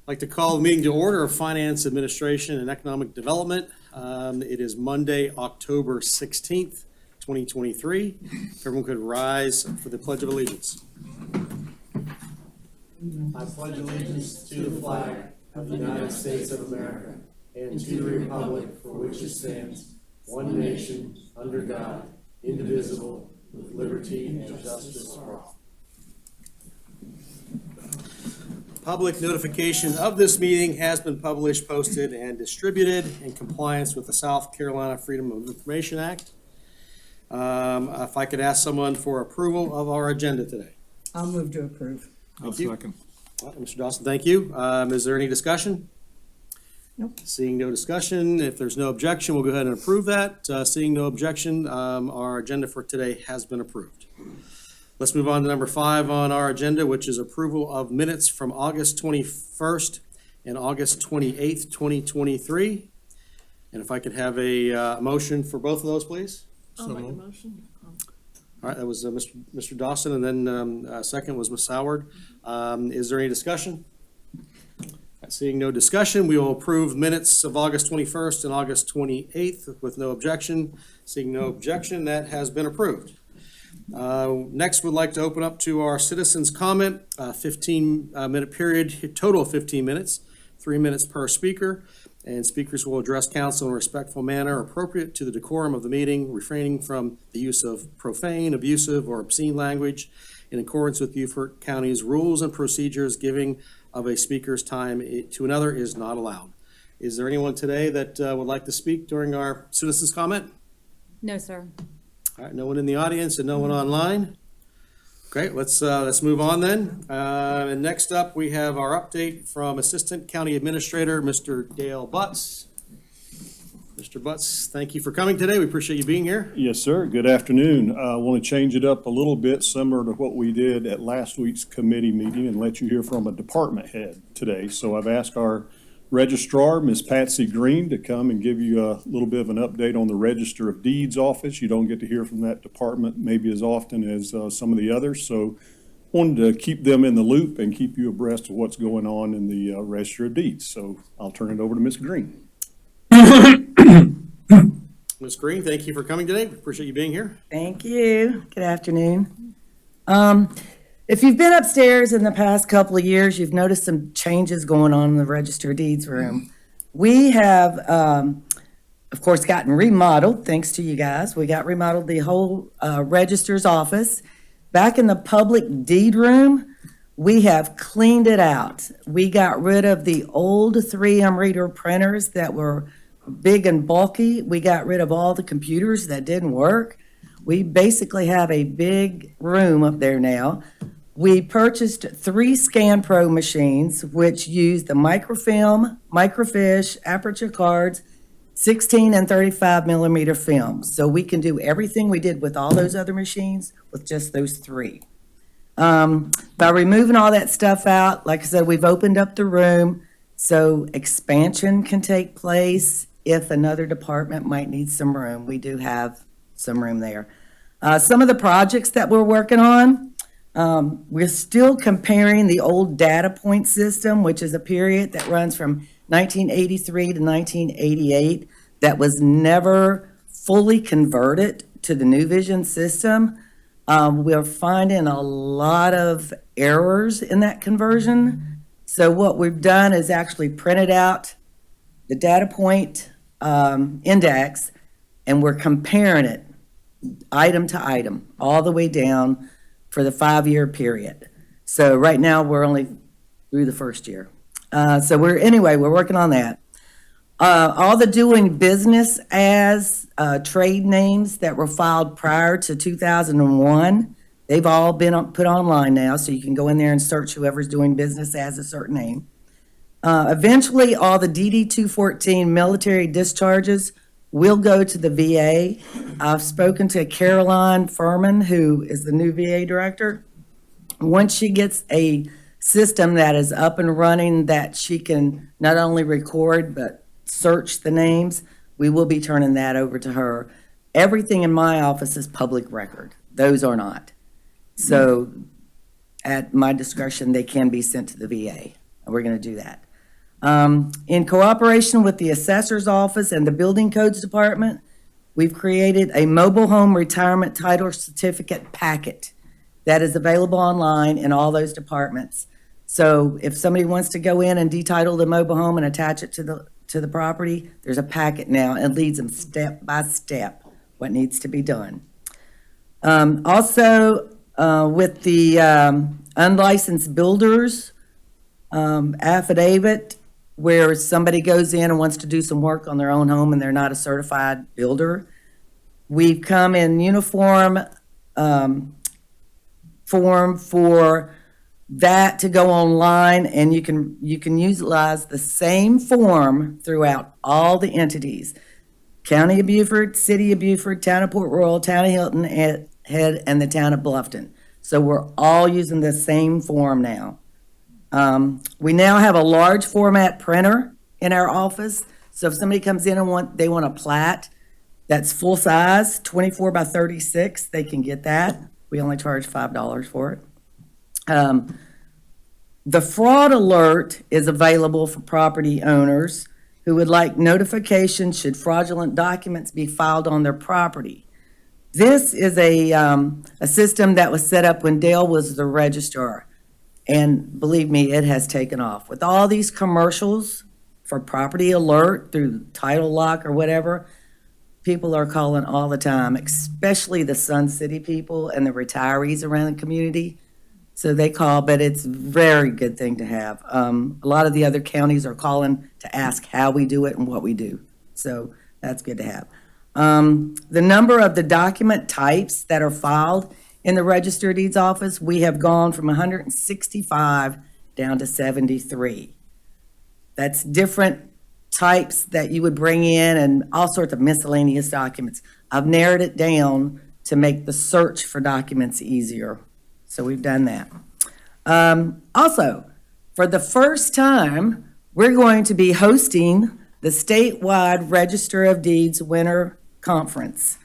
I'd like to call the meeting to order of Finance Administration and Economic Development. It is Monday, October 16th, 2023. If everyone could rise for the Pledge of Allegiance. I pledge allegiance to the flag of the United States of America and to the republic for which it stands, one nation, under God, indivisible, with liberty and justice for all. Public notification of this meeting has been published, posted, and distributed in compliance with the South Carolina Freedom of Information Act. If I could ask someone for approval of our agenda today. I'll move to approve. Thank you. Second. Mr. Dawson, thank you. Is there any discussion? Nope. Seeing no discussion, if there's no objection, we'll go ahead and approve that. Seeing no objection, our agenda for today has been approved. Let's move on to number 5 on our agenda, which is approval of minutes from August 21st and August 28th, 2023. And if I could have a motion for both of those, please. I'll make a motion. All right, that was Mr. Dawson, and then second was Ms. Howard. Is there any discussion? Seeing no discussion, we will approve minutes of August 21st and August 28th with no objection. Seeing no objection, that has been approved. Next, we'd like to open up to our citizens' comment, 15-minute period, total of 15 minutes, 3 minutes per speaker. And speakers will address council in a respectful manner appropriate to the decorum of the meeting, refraining from the use of profane, abusive, or obscene language in accordance with Beaufort County's rules and procedures. Giving of a speaker's time to another is not allowed. Is there anyone today that would like to speak during our citizens' comment? No, sir. All right, no one in the audience and no one online. Great, let's move on then. And next up, we have our update from Assistant County Administrator, Mr. Dale Butts. Mr. Butts, thank you for coming today. We appreciate you being here. Yes, sir. Good afternoon. I want to change it up a little bit, similar to what we did at last week's committee meeting, and let you hear from a department head today. So I've asked our registrar, Ms. Patsy Green, to come and give you a little bit of an update on the Register of Deeds office. You don't get to hear from that department maybe as often as some of the others. So wanted to keep them in the loop and keep you abreast of what's going on in the Register of Deeds. So I'll turn it over to Ms. Green. Ms. Green, thank you for coming today. We appreciate you being here. Thank you. Good afternoon. If you've been upstairs in the past couple of years, you've noticed some changes going on in the Register of Deeds room. We have, of course, gotten remodeled, thanks to you guys. We got remodeled the whole register's office. Back in the public deed room, we have cleaned it out. We got rid of the old 3M reader printers that were big and bulky. We got rid of all the computers that didn't work. We basically have a big room up there now. We purchased 3 ScanPro machines, which use the microfilm, microfiche, aperture cards, 16 and 35 millimeter films. So we can do everything we did with all those other machines with just those 3. By removing all that stuff out, like I said, we've opened up the room so expansion can take place if another department might need some room. We do have some room there. Some of the projects that we're working on, we're still comparing the old data point system, which is a period that runs from 1983 to 1988 that was never fully converted to the New Vision system. We're finding a lot of errors in that conversion. So what we've done is actually printed out the data point index, and we're comparing it item to item, all the way down for the 5-year period. So right now, we're only through the first year. So we're working on that. All the doing business as trade names that were filed prior to 2001, they've all been put online now, so you can go in there and search whoever's doing business as a certain name. Eventually, all the DD-214 military discharges will go to the VA. I've spoken to Caroline Furman, who is the new VA director. Once she gets a system that is up and running that she can not only record but search the names, we will be turning that over to her. Everything in my office is public record. Those are not. So at my discretion, they can be sent to the VA. And we're going to do that. In cooperation with the Assessor's Office and the Building Codes Department, we've created a mobile home retirement title certificate packet that is available online in all those departments. So if somebody wants to go in and detitle the mobile home and attach it to the property, there's a packet now and leads them step by step what needs to be done. Also, with the unlicensed builders affidavit, where somebody goes in and wants to do some work on their own home and they're not a certified builder, we've come in uniform form for that to go online, and you can utilize the same form throughout all the entities. County of Beaufort, City of Beaufort, Town of Port Royal, Town of Hilton Head, and the Town of Bluffton. So we're all using the same form now. We now have a large format printer in our office. So if somebody comes in and they want a plat that's full size, 24 by 36, they can get that. We only charge $5 for it. The fraud alert is available for property owners who would like notification should fraudulent documents be filed on their property. This is a system that was set up when Dale was the registrar. And believe me, it has taken off. With all these commercials for property alert through Title Lock or whatever, people are calling all the time, especially the Sun City people and the retirees around the community. So they call, but it's a very good thing to have. A lot of the other counties are calling to ask how we do it and what we do. So that's good to have. The number of the document types that are filed in the Register of Deeds office, we have gone from 165 down to 73. That's different types that you would bring in and all sorts of miscellaneous documents. I've narrowed it down to make the search for documents easier. So we've done that. Also, for the first time, we're going to be hosting the statewide Register of Deeds Winter Conference.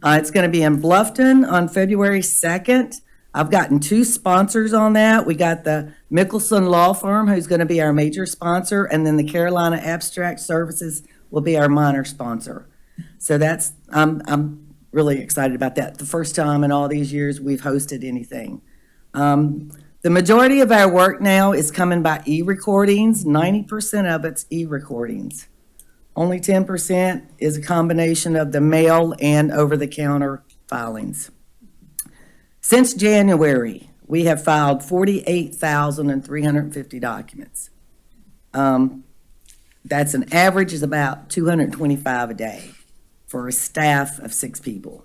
It's going to be in Bluffton on February 2nd. I've gotten 2 sponsors on that. We got the Mickelson Law Firm, who's going to be our major sponsor, and then the Carolina Abstract Services will be our minor sponsor. So that's, I'm really excited about that. The first time in all these years we've hosted anything. The majority of our work now is coming by e-recordings. 90% of it's e-recordings. Only 10% is a combination of the mail and over-the-counter filings. Since January, we have filed 48,350 documents. That's an average is about 225 a day for a staff of 6 people.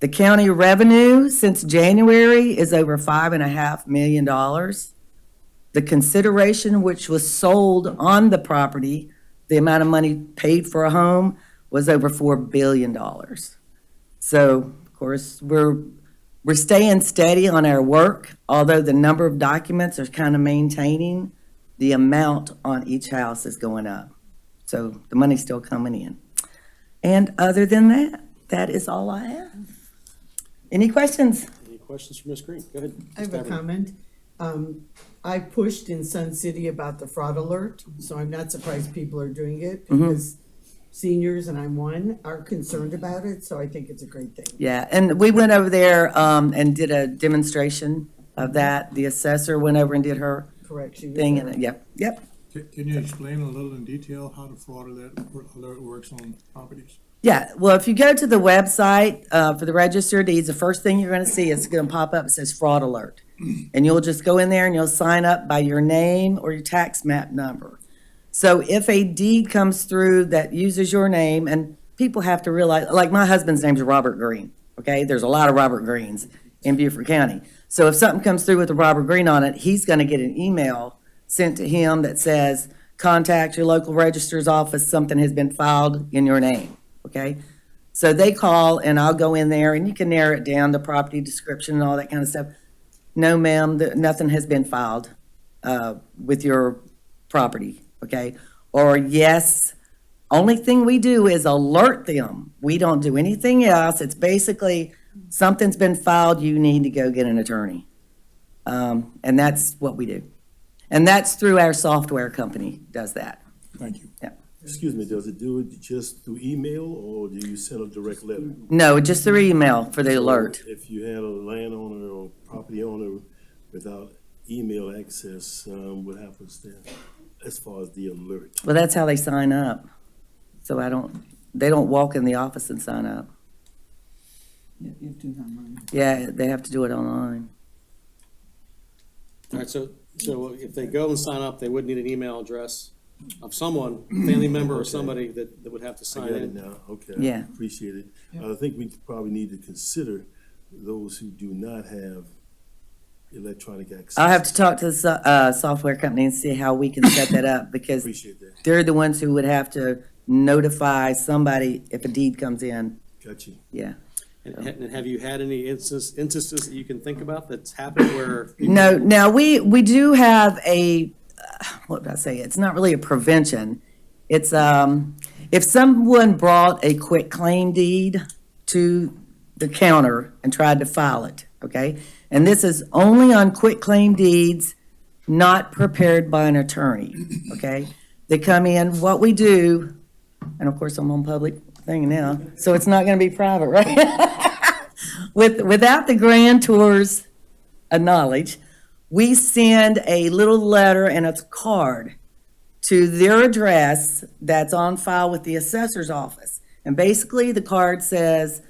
The county revenue since January is over $5.5 million. The consideration which was sold on the property, the amount of money paid for a home, was over $4 billion. So, of course, we're staying steady on our work, although the number of documents are kind of maintaining, the amount on each house is going up. So the money's still coming in. And other than that, that is all I have. Any questions? Any questions for Ms. Green? Go ahead. I have Ms. a Tavern. comment. I pushed in Sun City about the fraud alert, so I'm not surprised people are doing it because seniors, and I'm one, are concerned about it, so I think it's a great thing. Yeah, and we went over there and did a demonstration of that. The assessor went over and did her Correct. She was thing, there. and yep. Can you explain a little in detail how the fraud alert works on properties? Yeah, well, if you go to the website for the Register of Deeds, the first thing you're going to see is going to pop up, it says fraud alert. And you'll just go in there and you'll sign up by your name or your tax map number. So if a deed comes through that uses your name, and people have to realize, like my husband's name's Robert Green, okay? There's a lot of Robert Greens in Beaufort County. So if something comes through with a Robert Green on it, he's going to get an email sent to him that says, contact your local registrar's office, something has been filed in your name, okay? So they call and I'll go in there and you can narrow it down, the property description and all that kind of stuff. No, ma'am, nothing has been filed with your property, okay? Or yes, only thing we do is alert them. We don't do anything else. It's basically something's been filed, you need to go get an attorney. And that's what we do. And that's through our software company does that. Thank you. Excuse me, does it do it just through email or do you send a direct letter? No, just through email for the alert. If you had a landowner or property owner without email access, what happens then as far as the alert? Well, that's how they sign up. So they don't walk in the office and sign up. Yeah, they have to do it online. All right, so if they go and sign up, they would need an email address of someone, family member or Okay. somebody that would have to I sign got it in. now, okay. Yeah. Appreciate it. I think we probably need to consider those who do not have electronic access. I'll have to talk to the software company and see how we can set that up because Appreciate that. they're the ones who would have to notify somebody if a deed comes in. Got you. Yeah. And have you had any instances that you can think about that's happened where? people- No, now we do have what did I say? It's not really a prevention. It's, if someone brought a quit claim deed to the counter and tried to file it, okay? And this is only on quit claim deeds not prepared by an attorney, okay? They come in, what we do, and of course I'm on public thing now, so it's not gonna be private, right? Without the grantor's knowledge, we send a little letter and a card to their address that's on file with the assessor's office. And basically, the card says,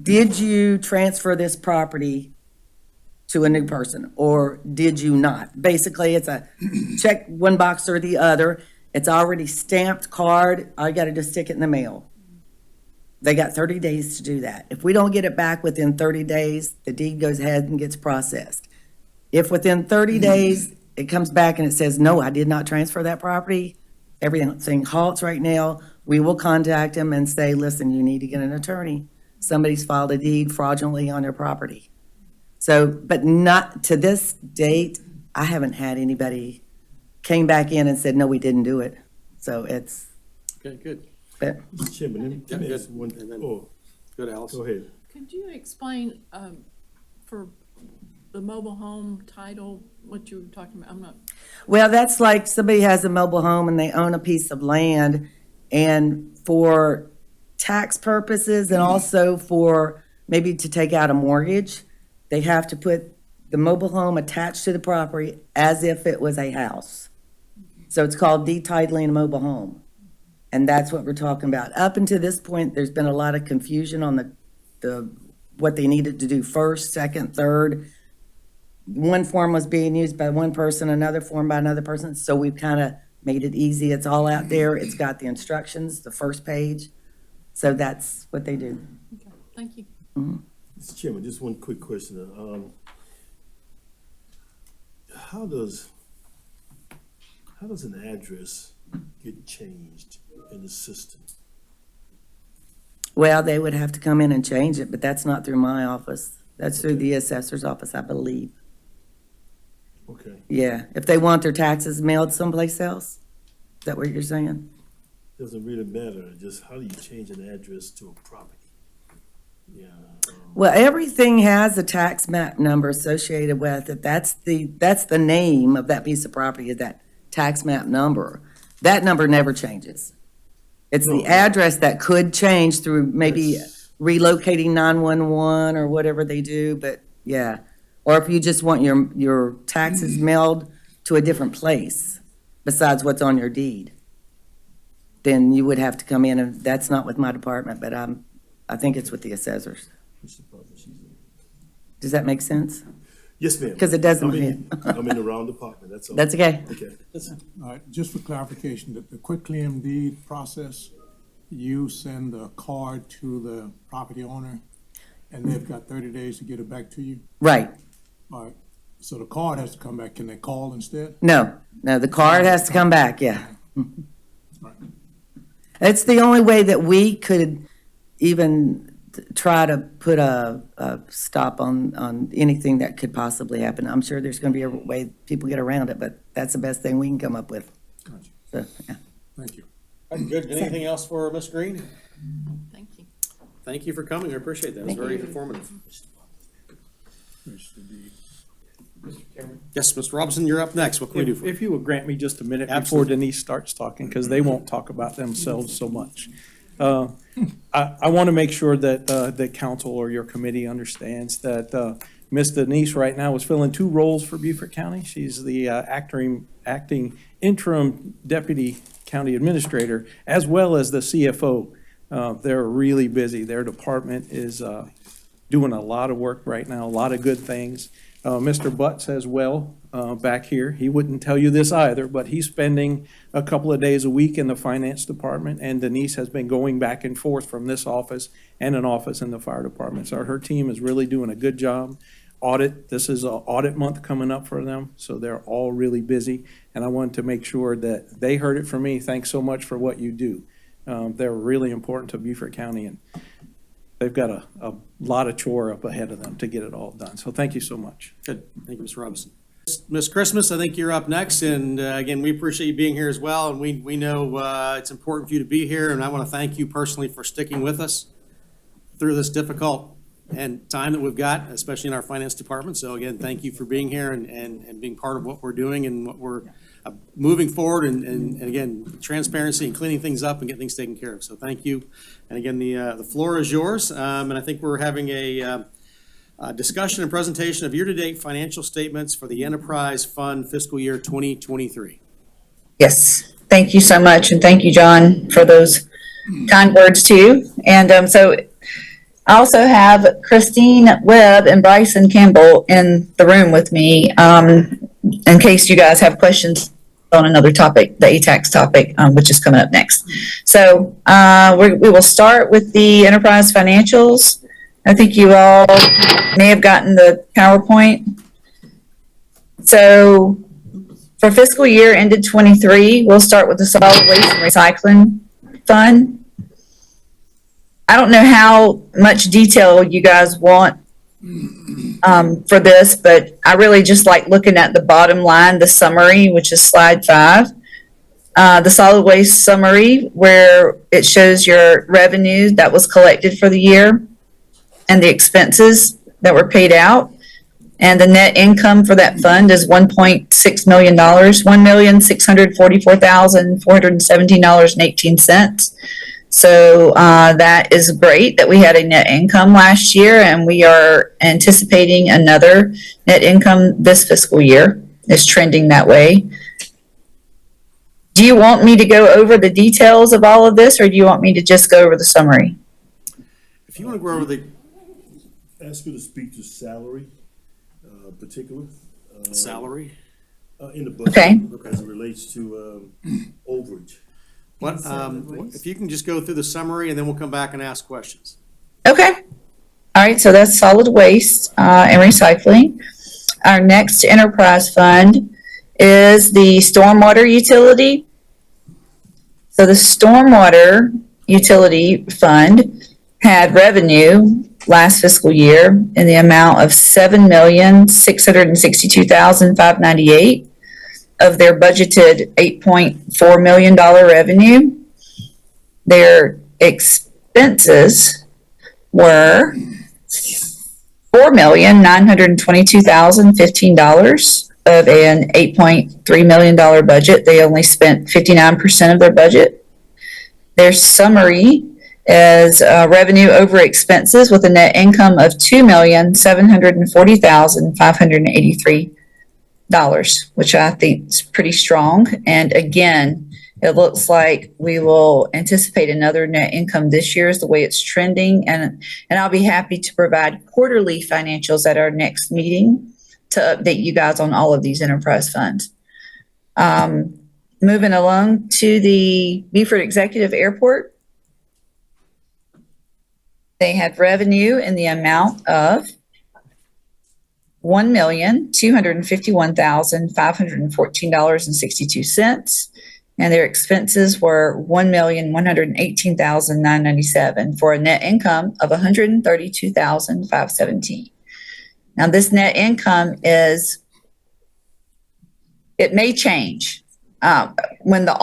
did you transfer this property to a new person, or did you not? Basically, it's a check one box or the other. It's already stamped card. I gotta just stick it in the mail. They got 30 days to do that. If we don't get it back within 30 days, the deed goes ahead and gets processed. If within 30 days, it comes back and it says, no, I did not transfer that property, everything halts right now, we will contact them and say, listen, you need to get an attorney. Somebody's filed a deed fraudulently on their property. So, but not to this date, I haven't had anybody came back in and said, no, we didn't do it. So it's, Okay, good. but Mr. Chairman, let me Yeah, ask one, and then- oh, Good, Alice. go ahead. Could you explain, for the mobile home title, what you were talking about? I'm not, well, that's like somebody has a mobile home and they own a piece of land, and for tax purposes and also for maybe to take out a mortgage, they have to put the mobile home attached to the property as if it was a house. So it's called detitling a mobile home. And that's what we're talking about. Up until this point, there's been a lot of confusion on the what they needed to do first, second, third. One form was being used by one person, another form by another person, so we've kind of made it easy. It's all out there. It's got the instructions, the first page. So that's what they do. okay, thank you. Mr. Chairman, just one quick question. How does an address get changed in the system? Well, they would have to come in and change it, but that's not through my office. That's through the assessor's office, I believe. Okay, Yeah, if they want their taxes mailed someplace else? Is that what you're saying? doesn't really matter, just how do you change an address to a property? Yeah, Well, everything has a tax map number associated with it. That's the name of that piece of property, is that tax map number. That number never changes. It's the No. address that could change through maybe That's- relocating 911 or whatever they do, but yeah. Or if you just want your taxes mailed to a different place besides what's on your deed, then you would have to come in, and that's not with my department, but I think it's with the assessors. which department she's in? Does that make sense? Yes, ma'am. 'Cause it doesn't I'm in the wrong department, that's all. That's okay. Okay. All right, just for clarification, the quitclaim deed process, you send a card to the property owner, and they've got 30 days to get it back to you? Right. All right, so the card has to come back, can they call instead? No, the card has to come back, yeah. Right. It's the only way that we could even try to put a stop on anything that could possibly happen. I'm sure there's gonna be a way people get around it, but that's the best thing we can come up with. Gotcha, So, yeah. thank you. All right, good. Anything else for Ms. Green? Thank you. Thank you for coming. I appreciate that. It was Thank very you. informative. Mr. D. Mr. Chairman, Yes, Mr. Robinson, you're up next. What can we do for you? If you will grant me just a minute before Absolutely. Denise starts talking, because they won't talk about themselves so much. I want to make sure that, that council or your committee understands that Ms. Denise right now is filling two roles for Beaufort County. She's the acting interim deputy county administrator, as well as the CFO. They're really busy. Their department is doing a lot of work right now, a lot of good things. Mr. Butts as well, back here. He wouldn't tell you this either, but he's spending a couple of days a week in the finance department, and Denise has been going back and forth from this office and an office in the fire department. So her team is really doing a good job. Audit, this is an audit month coming up for them, so they're all really busy. And I wanted to make sure that they heard it from me. Thanks so much for what you do. They're really important to Beaufort County, and they've got a lot of chore up ahead of them to get it all done. So thank you so much. Good. Thank you, Mr. Robinson. Ms. Christmas, I think you're up next, and again, we appreciate you being here as well, and we know it's important for you to be here, and I want to thank you personally for sticking with us through this difficult and time that we've got, especially in our finance department. So again, thank you for being here and being part of what we're doing and what we're moving forward, and again, transparency and cleaning things up and getting things taken care of. So thank you. And again, the floor is yours, and I think we're having a discussion and presentation of year-to-date financial statements for the Enterprise Fund fiscal year 2023. Yes, thank you so much, and thank you, John, for those kind words too. And so I also have Christine Webb and Bryson Campbell in the room with me, in case you guys have questions on another topic, the ATAX topic, which is coming up next. So we will start with the enterprise financials. I think you all may have gotten the PowerPoint. So for fiscal year ended 23, we'll start with the solid waste and recycling fund. I don't know how much detail you guys want for this, but I really just like looking at the bottom line, the summary, which is slide 5. The solid waste summary, where it shows your revenue that was collected for the year and the expenses that were paid out. And the net income for that fund is $1.6 million, $1,644,417.18. So that is great that we had a net income last year, and we are anticipating another net income this fiscal year. It's trending that way. Do you want me to go over the details of all of this, or do you want me to just go over the summary? If you want to go over the Ask you to speak to salary, particular. salary, In the budget. Okay. As it relates to overage. what, if you can just go through the summary, and then we'll come back and ask questions. Okay. All right, so that's solid waste and recycling. Our next enterprise fund is the stormwater utility. So the stormwater utility fund had revenue last fiscal year in the amount of $7,662,598 of their budgeted $8.4 million revenue. Their expenses were $4,922,015 of an $8.3 million budget. They only spent 59% of their budget. Their summary is revenue over expenses with a net income of $2,740,583, which I think is pretty strong. And again, it looks like we will anticipate another net income this year is the way it's trending. And I'll be happy to provide quarterly financials at our next meeting to update you guys on all of these enterprise funds. Moving along to the Beaufort Executive Airport. They had revenue in the amount of $1,251,514.62. And their expenses were $1,118,997 for a net income of $132,517. Now, this net income it may change when the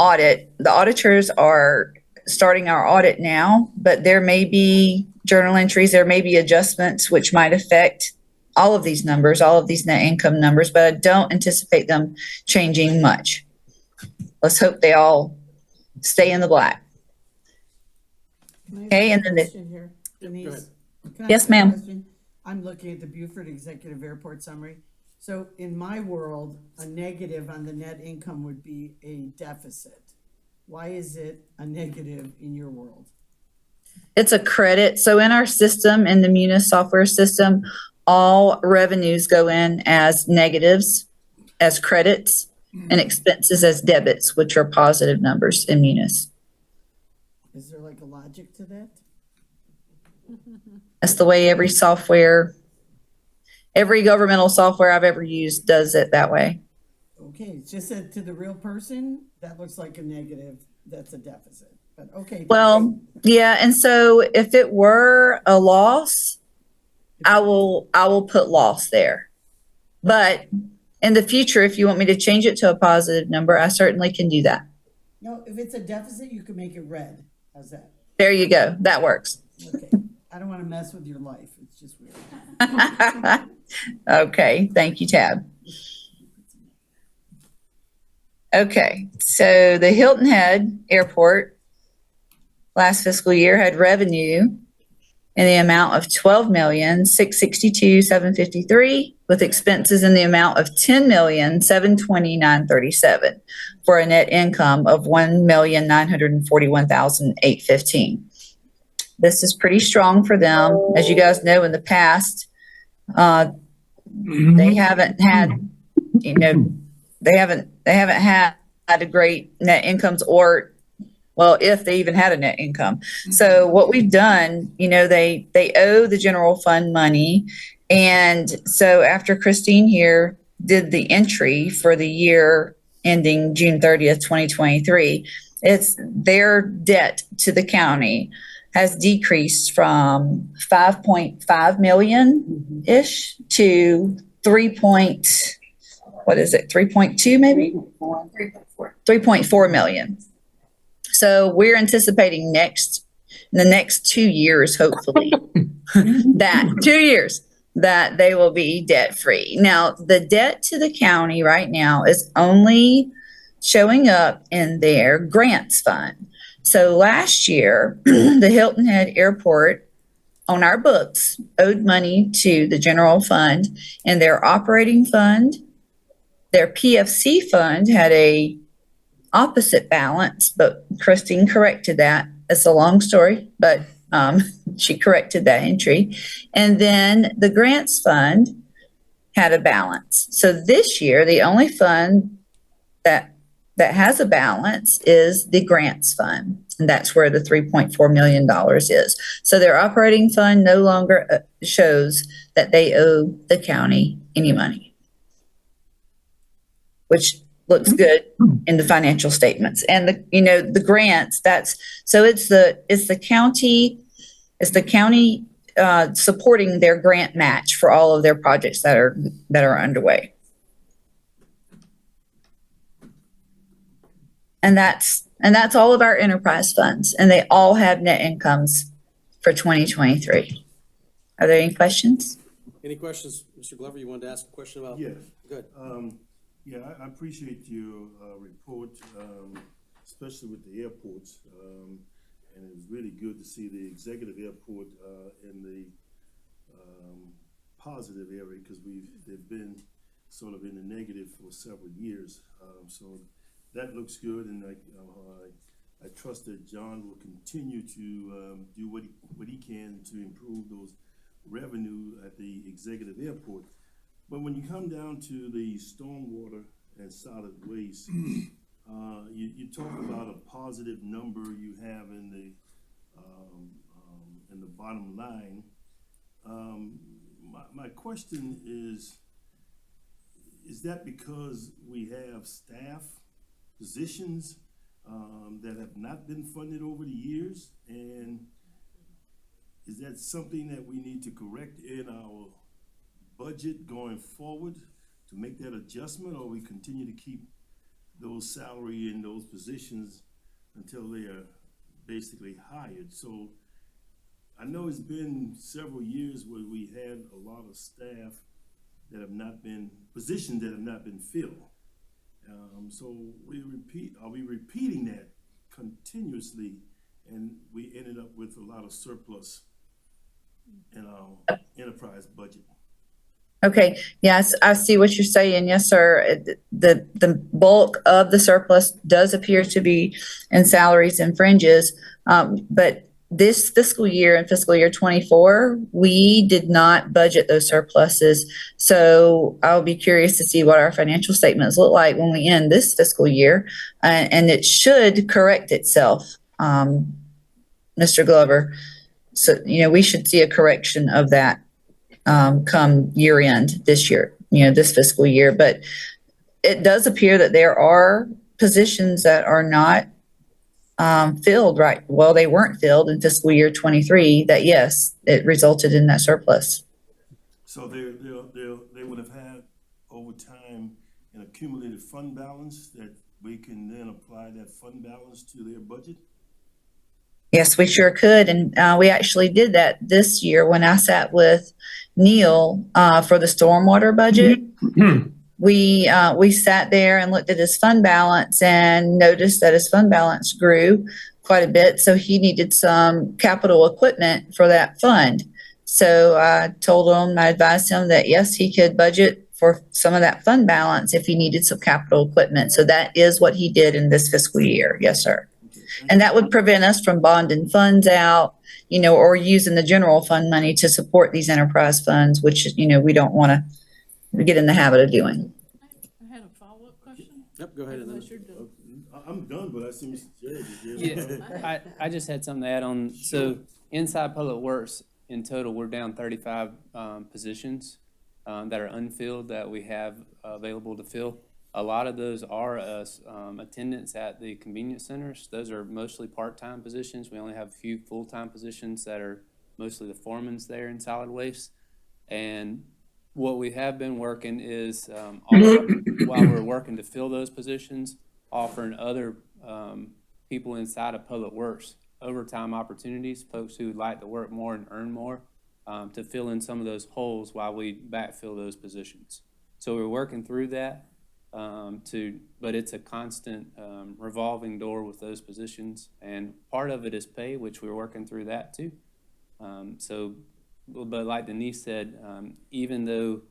auditors are starting our audit now, but there may be journal entries, there may be adjustments which might affect all of these numbers, all of these net income numbers, but I don't anticipate them changing much. Let's hope they all stay in the black. Can I ask Okay, a and then the- question here, Denise? ahead. Can I Yes, ask a ma'am. question? I'm looking at the Beaufort Executive Airport Summary. So in my world, a negative on the net income would be a deficit. Why is it a negative in your world? It's a credit. So in our system, in the Munis software system, all revenues go in as negatives, as credits, and expenses as debits, which are positive numbers in Munis. Is there like a logic to that? That's the way every governmental software I've ever used does it that way. Okay, it's just that to the real person, that looks like a negative, that's a deficit, but okay. Well, yeah, and so if it were a loss, I will put loss there. But in the future, if you want me to change it to a positive number, I certainly can do that. No, if it's a deficit, you can make it red. How's that? There you go. That works. Okay, I don't wanna mess with your life, it's just weird. Okay, thank you, Tab. Okay, so the Hilton Head Airport last fiscal year had revenue in the amount of $12,662,753, with expenses in the amount of $10,729,37, for a net income of $1,941,815. This is pretty strong for them. As you guys know, in the past, they haven't had, they haven't had a great net incomes, or, well, if they even had a net income. So what we've done, they owe the general fund money. And so after Christine here did the entry for the year ending June 30th, 2023, it's their debt to the county has decreased from 5.5 million-ish to 3.2 maybe? 3.4 million. So we're anticipating in the next 2 years, hopefully, that they will be debt-free. Now, the debt to the county right now is only showing up in their grants fund. So last year, the Hilton Head Airport on our books owed money to the general fund, and their operating fund, their PFC fund had a opposite balance, but Christine corrected that. It's a long story, but she corrected that entry. And then the grants fund had a balance. So this year, the only fund that has a balance is the grants fund. And that's where the $3.4 million is. So their operating fund no longer shows that they owe the county any money, which looks good in the financial statements. And the grants, it's the county supporting their grant match for all of their projects that are underway. And that's all of our enterprise funds, and they all have net incomes for 2023. Are there any questions? Any questions, Mr. Glover? You wanted to ask a question about? Yes. Good. Yeah, I appreciate your report, especially with the airports. And it was really good to see the executive airport in the positive area, because they've been sort of in the negative for several years. So that looks good, and I trust that John will continue to do what he can to improve those revenue at the executive airport. But when you come down to the stormwater and solid waste, you talk about a positive number you have in the bottom line. My question is that because we have staff positions that have not been funded over the years, and is that something that we need to correct in our budget going forward to make that adjustment, or we continue to keep those salary in those positions until they are basically hired? So I know it's been several years where we had a lot of staff that have not been, positions that have not been filled. So are we repeating that continuously, and we ended up with a lot of surplus in our enterprise budget? Okay, yes, I see what you're saying. Yes, sir. The bulk of the surplus does appear to be in salaries and fringes. But this fiscal year and fiscal year 24, we did not budget those surpluses. So I'll be curious to see what our financial statements look like when we end this fiscal year. And it should correct itself, Mr. Glover. So, we should see a correction of that come year end this year, this fiscal year. But it does appear that there are positions that are not filled right. Well, they weren't filled in fiscal year 23. That yes, it resulted in that surplus. So they would have had over time an accumulated fund balance that we can then apply that fund balance to their budget? Yes, we sure could. And we actually did that this year when I sat with Neil for the stormwater budget. We sat there and looked at his fund balance and noticed that his fund balance grew quite a bit. So he needed some capital equipment for that fund. So I advised him that yes, he could budget for some of that fund balance if he needed some capital equipment. So that is what he did in this fiscal year. Yes, sir. And that would prevent us from bonding funds out, or using the general fund money to support these enterprise funds, which, we don't want to get in the habit of doing. I had a follow-up question. Yep, go ahead. And Unless then, you're done. I'm done, but I see Mr. Jerry just did. Yeah, I just had something to add on. So inside Public Works, in total, we're down 35 positions that are unfilled that we have available to fill. A lot of those are attendants at the convenience centers. Those are mostly part-time positions. We only have a few full-time positions that are mostly the foremans there in solid waste. And what we have been working is, also, while we're working to fill those positions, offering other people inside of Public Works overtime opportunities, folks who would like to work more and earn more, to fill in some of those holes while we backfill those positions. So we're working through that. But it's a constant revolving door with those positions, and part of it is pay, which we're working through that too. But like Denise said, even though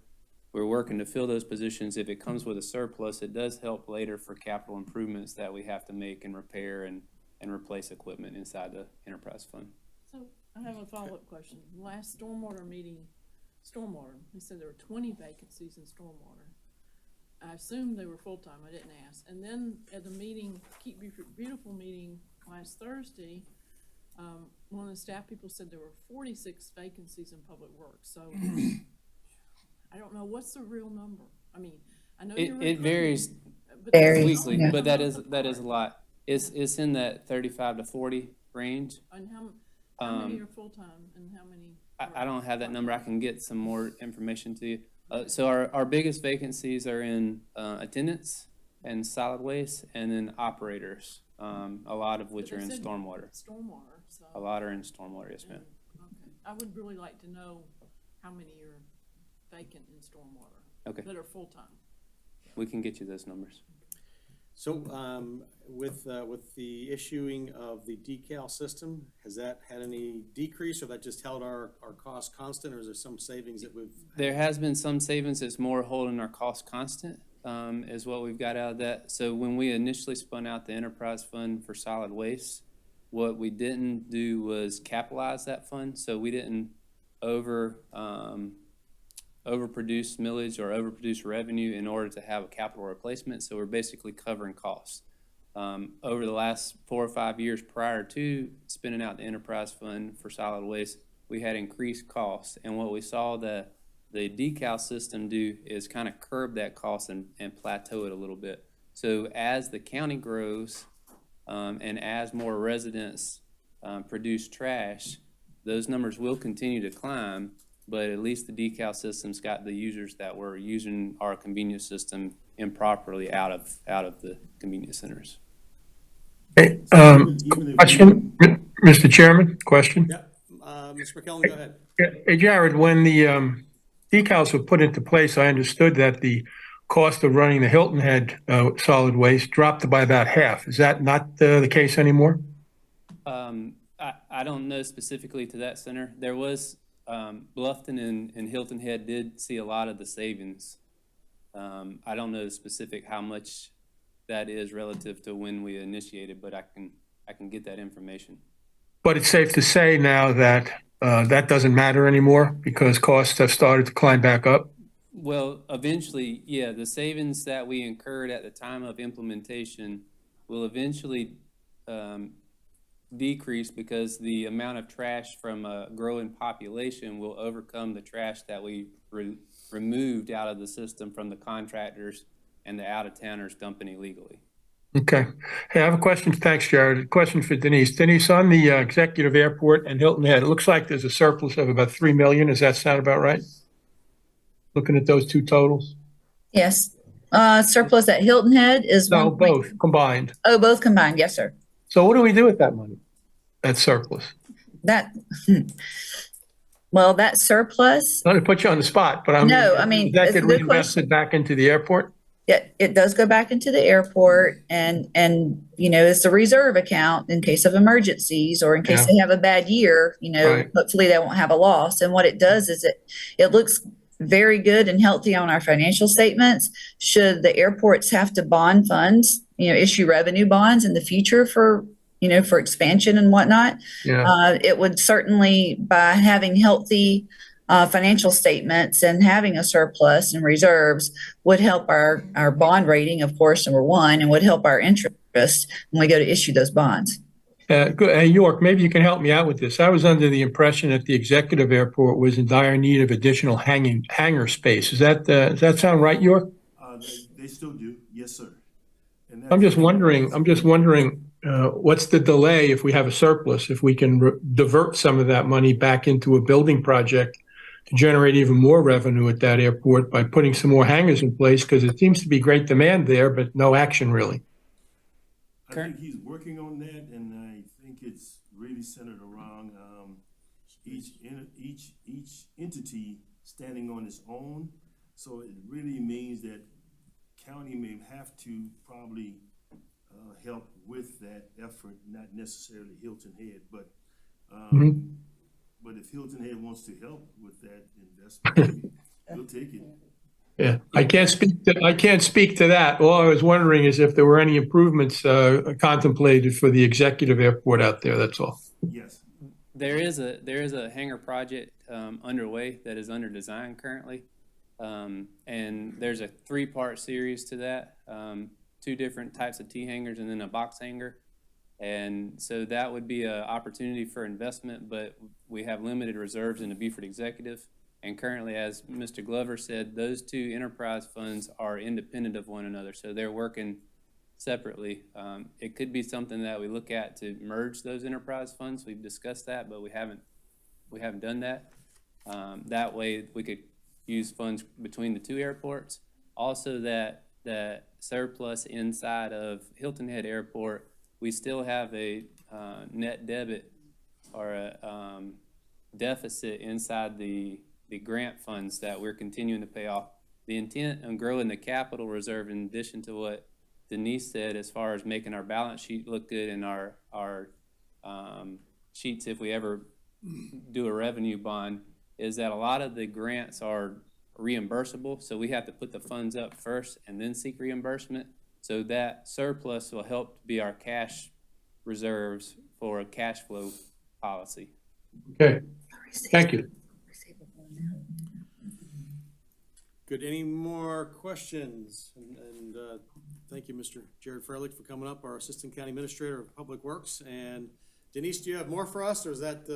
we're working to fill those positions, if it comes with a surplus, it does help later for capital improvements that we have to make and repair and replace equipment inside the enterprise fund. So I have a follow-up question. Last stormwater meeting, they said there were 20 vacancies in stormwater. I assumed they were full-time, I didn't ask. And then at the meeting, Keep Beautiful meeting last Thursday, one of the staff people said there were 46 vacancies in Public Works. So I don't know, what's the real number? I mean, I know you're It varies but Varies, weekly, yeah. but that is a lot. It's in that 35 to 40 range. And how many are full-time and how many? I don't have that number. I can get some more information to you. So our biggest vacancies are in attendance and solid waste, and then operators, a lot of which But are they in said stormwater. Stormwater, so. A lot are in stormwater, yes, ma'am. Okay. I would really like to know how many are vacant in stormwater. Okay. That are full-time. We can get you those numbers. so with the issuing of the decal system, has that had any decrease, or that just held our cost constant, or is there some savings that we've? There has been some savings. It's more holding our cost constant, is what we've got out of that. So when we initially spun out the enterprise fund for solid waste, what we didn't do was capitalize that fund. So we didn't overproduce millage or overproduce revenue in order to have a capital replacement. So we're basically covering costs. Over the last 4 or 5 years prior to spinning out the enterprise fund for solid waste, we had increased costs. And what we saw the decal system do is kind of curb that cost and plateau it a little bit. So as the county grows, and as more residents produce trash, those numbers will continue to climb, but at least the decal system's got the users that were using our convenience system improperly out of the convenience centers. Even if Question, Mr. Chairman, question? Yeah, Mr. McKellen, go ahead. Hey, Jared, when the decals were put into place, I understood that the cost of running the Hilton Head solid waste dropped by about half. Is that not the case anymore? I don't know specifically to that center. There was, Bluffton and Hilton Head did see a lot of the savings. I don't know specific how much that is relative to when we initiated, but I can get that information. But it's safe to say now that that doesn't matter anymore because costs have started to climb back up. Well, eventually, yeah, the savings that we incurred at the time of implementation will eventually decrease because the amount of trash from a growing population will overcome the trash that we removed out of the system from the contractors and the out-of-towners dumping illegally. Okay. Hey, I have a question. Thanks, Jared. A question for Denise. Denise, on the executive airport and Hilton Head, it looks like there's a surplus of about 3 million. Does that sound about right? Looking at those two totals? Yes. Surplus at Hilton Head is No, one. both combined. Oh, both combined. Yes, sir. So what do we do with that money? That surplus? Well, that surplus, Not to put you on the spot, but No, I mean, that it's a get good reinvested back into the airport? it does go back into the airport and, it's a reserve account in case of emergencies or in case Yeah. they have a bad year, Right. hopefully they won't have a loss. And what it does is it looks very good and healthy on our financial statements. Should the airports have to bond funds, issue revenue bonds in the future for expansion and whatnot, Yeah. it would certainly, by having healthy financial statements and having a surplus and reserves, would help our bond rating, of course, number one, and would help our interest when we go to issue those bonds. Good. Hey, York, maybe you can help me out with this. I was under the impression that the executive airport was in dire need of additional hangar space. Does that sound right, York? They still do, yes, sir. And I'm just wondering, what's the delay if we have a surplus, if we can divert some of that money back into a building project to generate even more revenue at that airport by putting some more hangars in place, because it seems to be great demand there, but no action really. I think he's working on that, and I think it's really centered around each entity standing on its own. So it really means that county may have to probably help with that effort, not necessarily Hilton Head, but but if Hilton Head wants to help with that investment, we'll take it. Yeah, I can't speak to that. All I was wondering is if there were any improvements contemplated for the executive airport out there, that's all. Yes. There is a hangar project underway that is under design currently. And there's a 3-part series to that, 2 different types of T-hangars and then a box hangar. And so that would be an opportunity for investment, but we have limited reserves in the Beaufort Executive. And currently, as Mr. Glover said, those 2 enterprise funds are independent of one another, so they're working separately. It could be something that we look at to merge those enterprise funds. We've discussed that, but we haven't done that. That way, we could use funds between the 2 airports. Also, that surplus inside of Hilton Head Airport, we still have a net debit or a deficit inside the grant funds that we're continuing to pay off. The intent on growing the capital reserve, in addition to what Denise said, as far as making our balance sheet look good and our sheets, if we ever do a revenue bond, is that a lot of the grants are reimbursable, so we have to put the funds up first and then seek reimbursement. So that surplus will help be our cash reserves for a cash flow policy. Okay, thank you. Good. Any more questions? And thank you, Mr. Jared Freilich, for coming up, our Assistant County Administrator of Public Works. And Denise, do you have more for us, or is that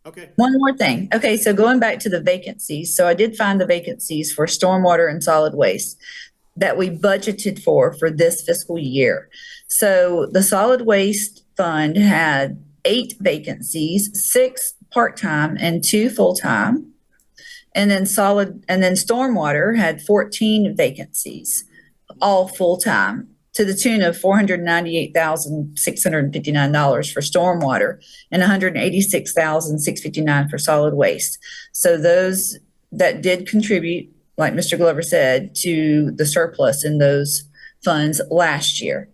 okay? One more thing. Okay, so going back to the vacancies. So I did find the vacancies for stormwater and solid waste that we budgeted for this fiscal year. So the solid waste fund had 8 vacancies, 6 part-time and 2 full-time. And then stormwater had 14 vacancies, all full-time. to the tune of $498,659 for stormwater and $186,659 for solid waste. So those that did contribute, like Mr. Glover said, to the surplus in those funds last year.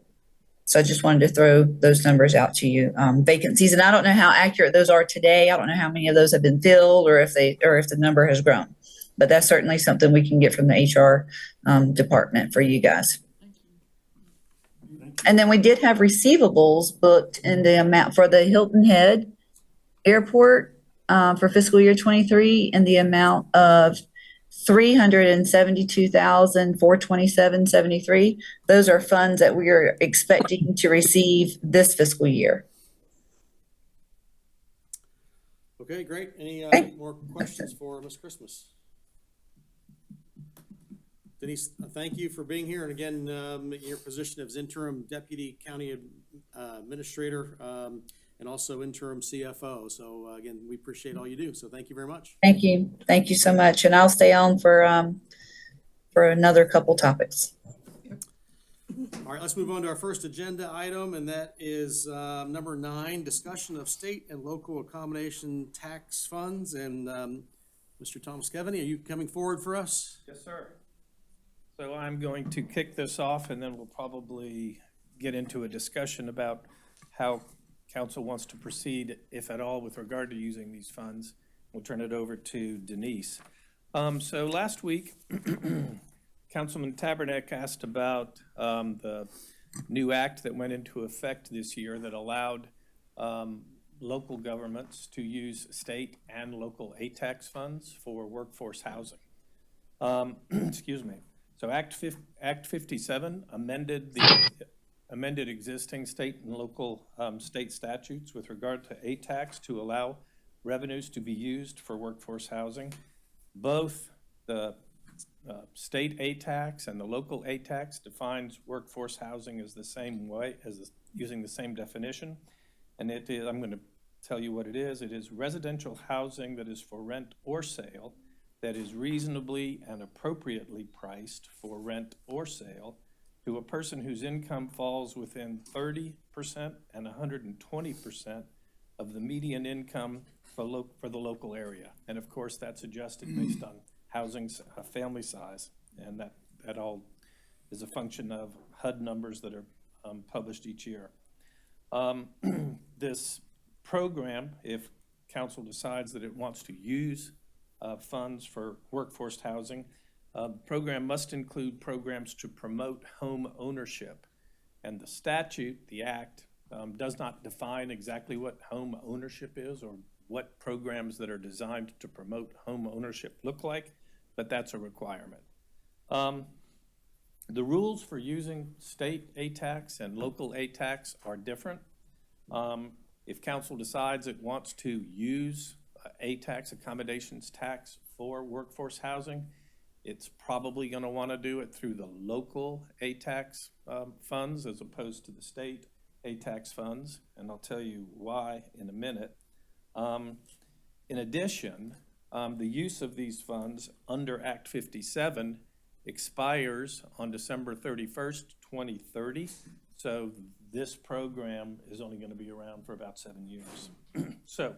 So I just wanted to throw those numbers out to you. Vacancies, and I don't know how accurate those are today. I don't know how many of those have been filled or if the number has grown. But that's certainly something we can get from the HR department for you guys. And then we did have receivables booked in the amount for the Hilton Head Airport for fiscal year 23 in the amount of $372,427.73. Those are funds that we are expecting to receive this fiscal year. Okay, great. Any more questions for Ms. Christmas? Denise, thank you for being here. And again, your position as interim deputy county administrator and also interim CFO. So again, we appreciate all you do. So thank you very much. Thank you. Thank you so much. And I'll stay on for another couple topics. All right, let's move on to our first agenda item, and that is number 9, discussion of state and local accommodation tax funds. And Mr. Tom Skeveney, are you coming forward for us? Yes, sir. So I'm going to kick this off, and then we'll probably get into a discussion about how council wants to proceed, if at all, with regard to using these funds. We'll turn it over to Denise. So last week, Councilman Tabernack asked about the new act that went into effect this year that allowed local governments to use state and local ATAX funds for workforce housing. Excuse me. So Act 57 amended existing state and local state statutes with regard to ATAX to allow revenues to be used for workforce housing. Both the state ATAX and the local ATAX defines workforce housing as the same way, using the same definition. And it is, I'm going to tell you what it is. It is residential housing that is for rent or sale, that is reasonably and appropriately priced for rent or sale to a person whose income falls within 30% and 120% of the median income for the local area. And of course, that's adjusted based on housing, family size, and that all is a function of HUD numbers that are published each year. This program, if council decides that it wants to use funds for workforce housing, program must include programs to promote home ownership. And the statute, the act, does not define exactly what home ownership is or what programs that are designed to promote home ownership look like, but that's a requirement. The rules for using state ATAX and local ATAX are different. If council decides it wants to use ATAX, accommodations tax, for workforce housing, it's probably going to want to do it through the local ATAX funds as opposed to the state ATAX funds, and I'll tell you why in a minute. In addition, the use of these funds under Act 57 expires on December 31st, 2030, so this program is only going to be around for about 7 years. So,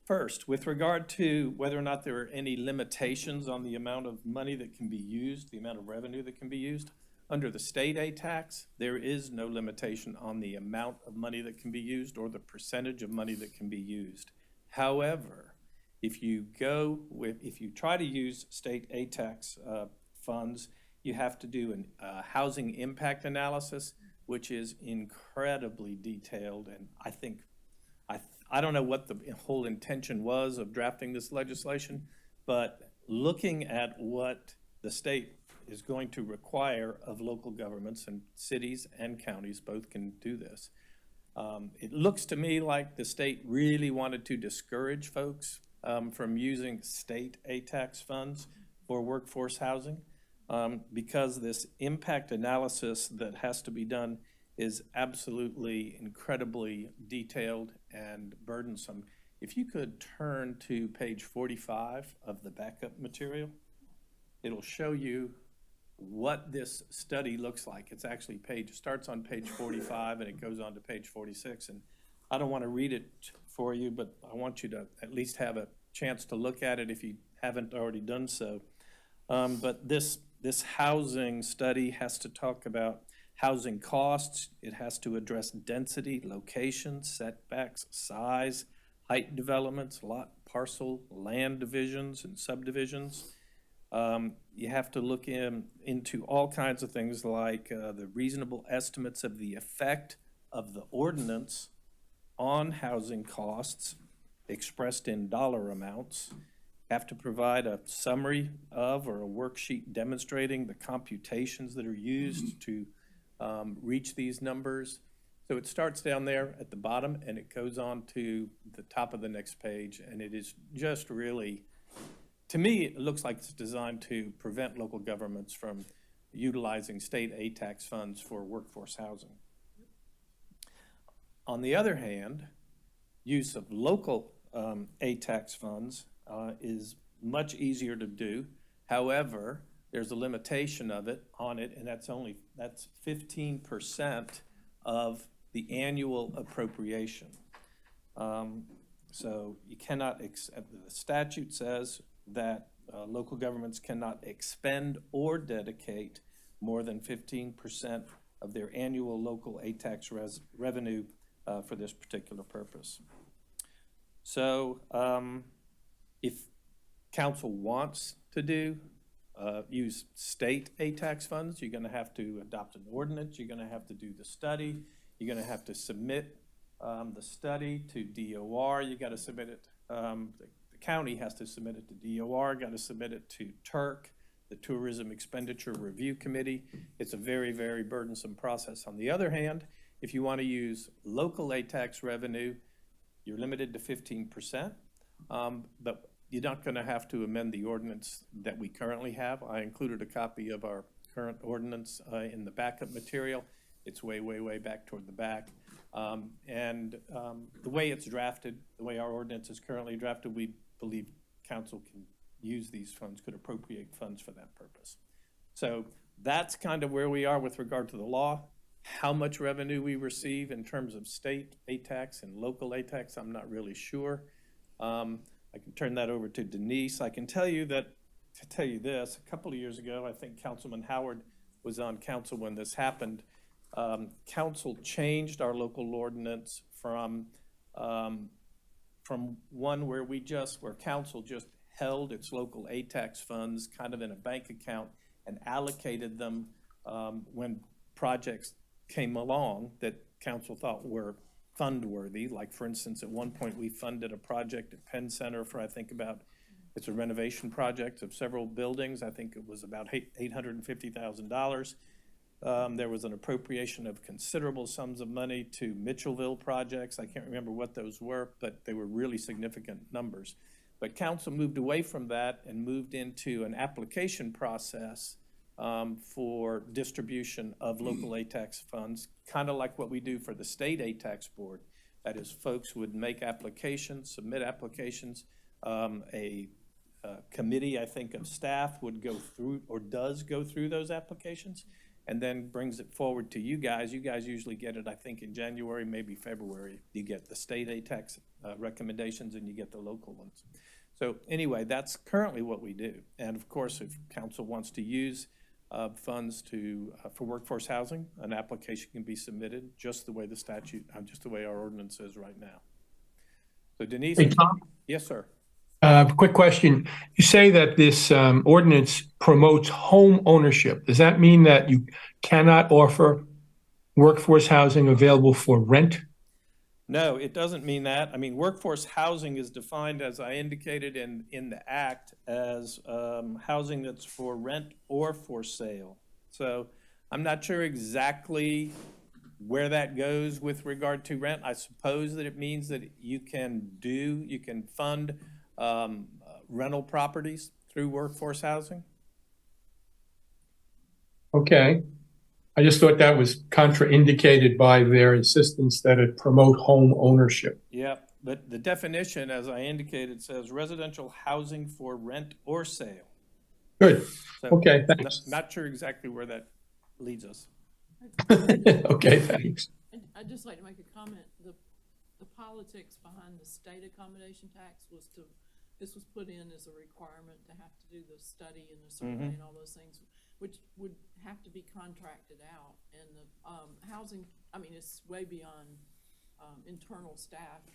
first, with regard to whether or not there are any limitations on the amount of money that can be used, the amount of revenue that can be used, under the state ATAX, there is no limitation on the amount of money that can be used or the percentage of money that can be used. However, if you try to use state ATAX funds, you have to do a housing impact analysis, which is incredibly detailed, and I don't know what the whole intention was of drafting this legislation, but looking at what the state is going to require of local governments, and cities and counties both can do this. It looks to me like the state really wanted to discourage folks from using state ATAX funds for workforce housing because this impact analysis that has to be done is absolutely incredibly detailed and burdensome. If you could turn to page 45 of the backup material, it'll show you what this study looks like. It's actually starts on page 45 and it goes on to page 46. And I don't want to read it for you, but I want you to at least have a chance to look at it if you haven't already done so. But this housing study has to talk about housing costs. It has to address density, location, setbacks, size, height developments, lot, parcel, land divisions and subdivisions. You have to look into all kinds of things like the reasonable estimates of the effect of the ordinance on housing costs expressed in dollar amounts. Have to provide a summary of or a worksheet demonstrating the computations that are used to reach these numbers. So it starts down there at the bottom and it goes on to the top of the next page, and it is just really, to me, it looks like it's designed to prevent local governments from utilizing state ATAX funds for workforce housing. On the other hand, use of local ATAX funds is much easier to do. However, there's a limitation on it, and that's 15% of the annual appropriation. So you cannot, the statute says that local governments cannot expend or dedicate more than 15% of their annual local ATAX revenue for this particular purpose. So if council wants to use state ATAX funds, you're going to have to adopt an ordinance, you're going to have to do the study, you're going to have to submit the study to DOR, you got to submit it, the county has to submit it to DOR, got to submit it to TURC, the Tourism Expenditure Review Committee. It's a very, very burdensome process. On the other hand, if you want to use local ATAX revenue, you're limited to 15%, but you're not going to have to amend the ordinance that we currently have. I included a copy of our current ordinance in the backup material. It's way, way, way back toward the back. The way it's drafted, the way our ordinance is currently drafted, we believe council can use these funds, could appropriate funds for that purpose. So that's kind of where we are with regard to the law. How much revenue we receive in terms of state ATAX and local ATAX, I'm not really sure. I can turn that over to Denise. I can tell you that, to tell you this, a couple of years ago, I think Councilman Howard was on council when this happened. Council changed our local ordinance from one where council just held its local ATAX funds kind of in a bank account and allocated them when projects came along that council thought were fund worthy. Like, for instance, at one point we funded a project at Penn Center for, it's a renovation project of several buildings. I think it was about $850,000. There was an appropriation of considerable sums of money to Mitchellville projects. I can't remember what those were, but they were really significant numbers. But council moved away from that and moved into an application process for distribution of local ATAX funds, kind of like what we do for the state ATAX board. That is, folks would make applications, submit applications. A committee, I think, of staff would go through, or does go through those applications, and then brings it forward to you guys. You guys usually get it, I think, in January, maybe February. You get the state ATAX recommendations and you get the local ones. So anyway, that's currently what we do. And of course, if council wants to use funds for workforce housing, an application can be submitted just the way the statute, just the way our ordinance is right now. So Denise. Hey, Tom? Yes, sir. Quick question. You say that this ordinance promotes home ownership. Does that mean that you cannot offer workforce housing available for rent? No, it doesn't mean that. I mean, workforce housing is defined, as I indicated in the act, as housing that's for rent or for sale. So I'm not sure exactly where that goes with regard to rent. I suppose that it means that you can fund rental properties through workforce housing. Okay. I just thought that was contraindicated by their insistence that it promote home ownership. Yeah, but the definition, as I indicated, says residential housing for rent or sale. Good. So, Okay, thanks. Not sure exactly where that leads us. Okay, thanks. I'd just like to make a comment. The politics behind the state accommodation tax was this was put in as a requirement to have to do the study and the survey and all those things, which would have to be contracted out. And the housing, I mean, it's way beyond internal staff.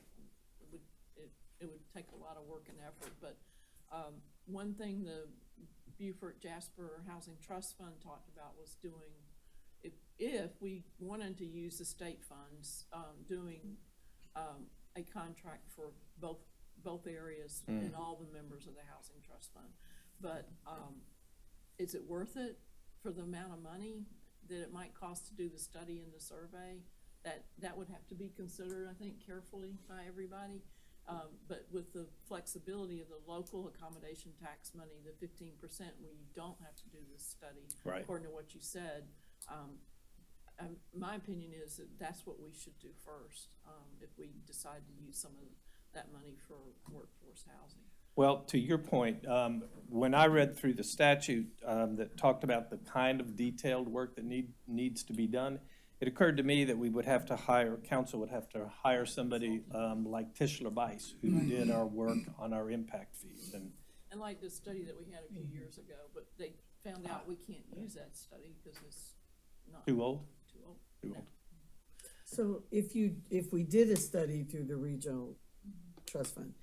It would take a lot of work and effort. But one thing the Beaufort Jasper Housing Trust Fund talked about was doing, if we wanted to use the state funds, doing a contract for both areas and all the members of the Housing Trust Fund. But is it worth it for the amount of money that it might cost to do the study and the survey? That would have to be considered, I think, carefully by everybody. But with the flexibility of the local accommodation tax money, the 15%, where you don't have to do this study, Right. according to what you said, my opinion is that that's what we should do first, if we decide to use some of that money for workforce housing. Well, to your point, when I read through the statute that talked about the kind of detailed work that needs to be done, it occurred to me that we would have to hire, council would have to hire somebody like Tischler Bice, who did our work on our impact fees. And like the study that we had a few years ago, but they found out we can't use that study because it's not. Too old? Too old. Too old. So if we did a study through the regional trust fund,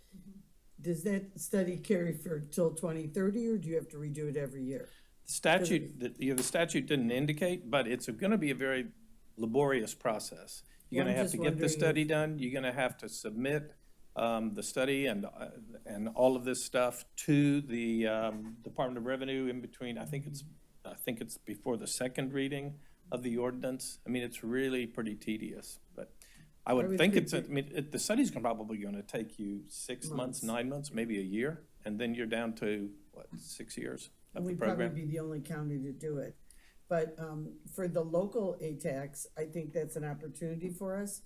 does that study carry for till 2030, or do you have to redo it every year? The statute didn't indicate, but it's gonna be a very laborious process. You're Well, gonna I'm have to just get the wondering study done, you're gonna have to submit the study and all of this stuff to the Department of Revenue in between, I think it's before the second reading of the ordinance. I mean, it's really pretty tedious, but I would think the study's probably gonna take you 6 months, 9 months, maybe a year, and then you're down to, what, 6 years And of the we'd probably program? be the only county to do it. But for the local ATAX, I think that's an opportunity for us.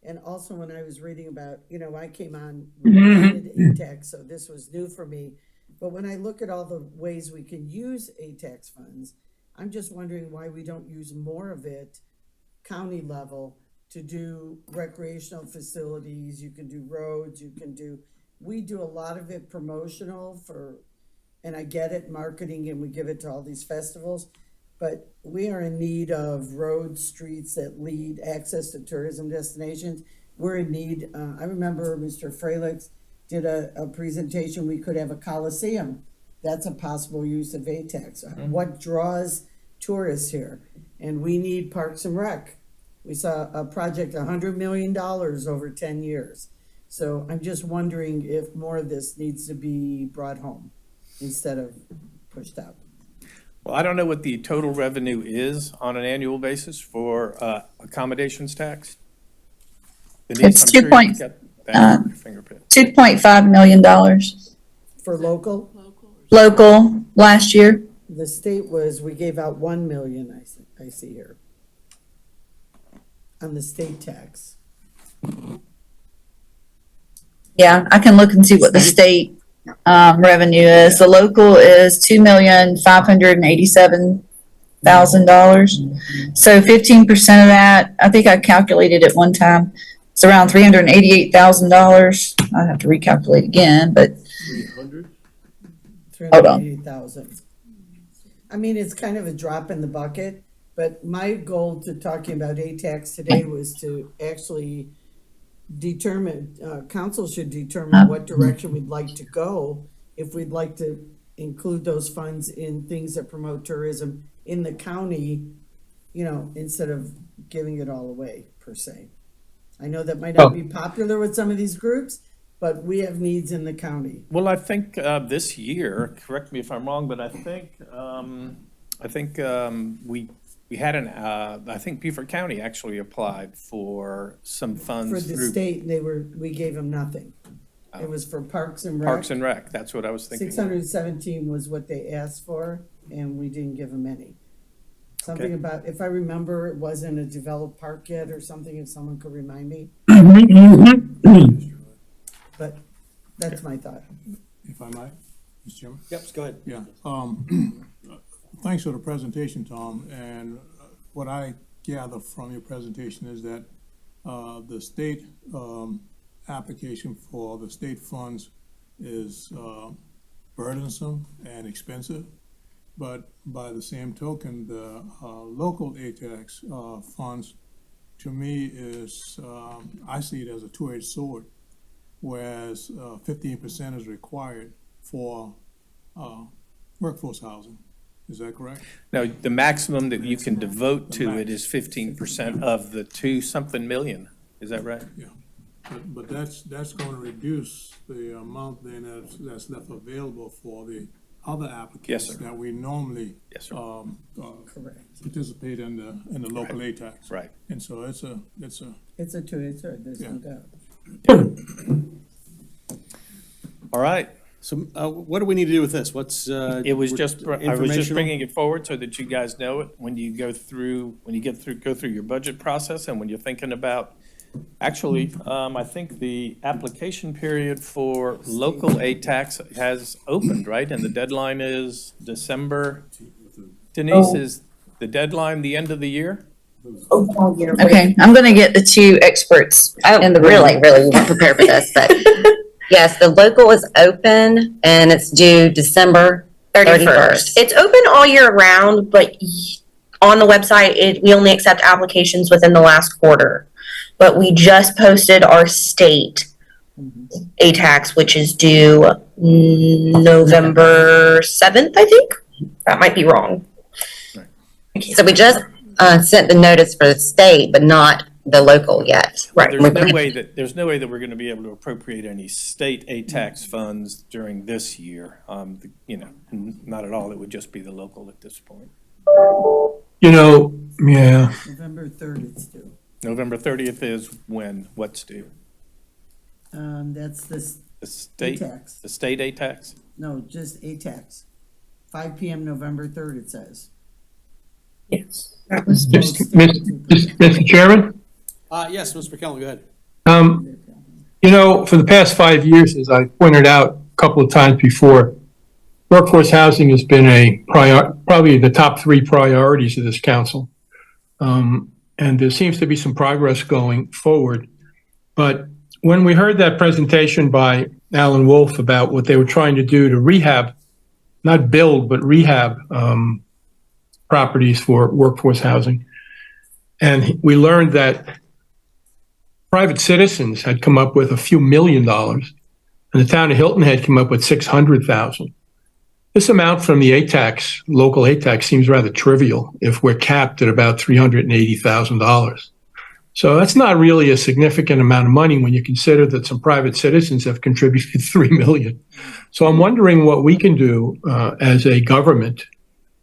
And also when I was reading about, I came on with ATAX, so this was new for me. But when I look at all the ways we can use ATAX funds, I'm just wondering why we don't use more of it county level to do recreational facilities. You can do roads, we do a lot of it promotional and I get it, marketing, and we give it to all these festivals. But we are in need of roads, streets that lead access to tourism destinations. We're in need, I remember Mr. Fralix did a presentation, we could have a Coliseum. That's a possible use of ATAX. What draws tourists here? And we need Parks and Rec. We saw a project, $100 million over 10 years. So I'm just wondering if more of this needs to be brought home instead of pushed out. Well, I don't know what the total revenue is on an annual basis for accommodations tax. It's Denise, I'm sure you've got that at your fingertip. $2.5 million For local, local last year. the state we gave out 1 million, I see here. On the state tax. Yeah, I can look and see what the state revenue is. The local is $2,587,000. So 15% of that, I think I calculated it one time. It's around $388,000. I have to recalculate again, but 300? Hold on. 380,000. I mean, it's kind of a drop in the bucket, but my goal to talking about ATAX today was to actually determine, council should determine what direction we'd like to go, if we'd like to include those funds in things that promote tourism in the county, instead of giving it all away, per se. I know that might not be popular with some of these groups, but we have needs in the county. Well, I think this year, correct me if I'm wrong, but I think we had I think Beaufort County actually applied for some funds For the through state, we gave them nothing. It was for Parks and Rec. Parks and Rec. That's what I was thinking. 617 was what they asked for, and we didn't give them any. Something Okay. about, if I remember, it wasn't a developed park yet or something, if someone could remind me. But that's my thought. If I might, Mr. Chairman? Yep, go ahead. Yeah, thanks for the presentation, Tom, and what I gather from your presentation is that the state application for the state funds is burdensome and expensive, but by the same token, the local ATAX funds, to me, is, I see it as a two-edged sword, whereas 15% is required for workforce housing. Is that correct? No, the maximum that you can devote to it is 15% of the 2-something million. Is that right? Yeah. But that's going to reduce the amount then that's left available for the other Yes, applicants sir. that we normally Yes, sir. participate in the local ATAX. Right. And so it's a two-edged sword, there's no Yeah. doubt. All right. So, what do we need to do with this? What's, It was just, I was just informational? bringing it forward so that you guys know it when you go through your budget process and when you're thinking about, actually, I think the application period for local ATAX has opened, right? And the deadline is December. Denise, is the deadline the end of the year? Okay, I'm gonna get the two experts in the room. Really weren't prepared for this, but yes, the local is open and it's due December 31st. It's open all year round, but on the website, we only accept applications within the last quarter. But we just posted our state ATAX, which is due November 7th, I think. That might be wrong. So we just sent the notice for the state, but not the local yet. Right. There's no way that we're going to be able to appropriate any state ATAX funds during this year. Not at all. It would just be the local at this point. You know, yeah, November 3rd it's due. November 30th is when? What's due? That's this, The state, ATAX. the state ATAX? no, just ATAX. 5 PM November 3rd, it says. Yes. Mr. Chairman? Yes, Mr. McKellen, go ahead. You know, for the past 5 years, as I pointed out a couple of times before, workforce housing has been probably the top 3 priorities of this council. And there seems to be some progress going forward. But when we heard that presentation by Alan Wolf about what they were trying to do to rehab, not build, but rehab properties for workforce housing, and we learned that private citizens had come up with a few $1 million, and the town of Hilton had come up with $600,000. This amount from the ATAX, local ATAX, seems rather trivial if we're capped at about $380,000. So that's not really a significant amount of money when you consider that some private citizens have contributed $3 million. So I'm wondering what we can do as a government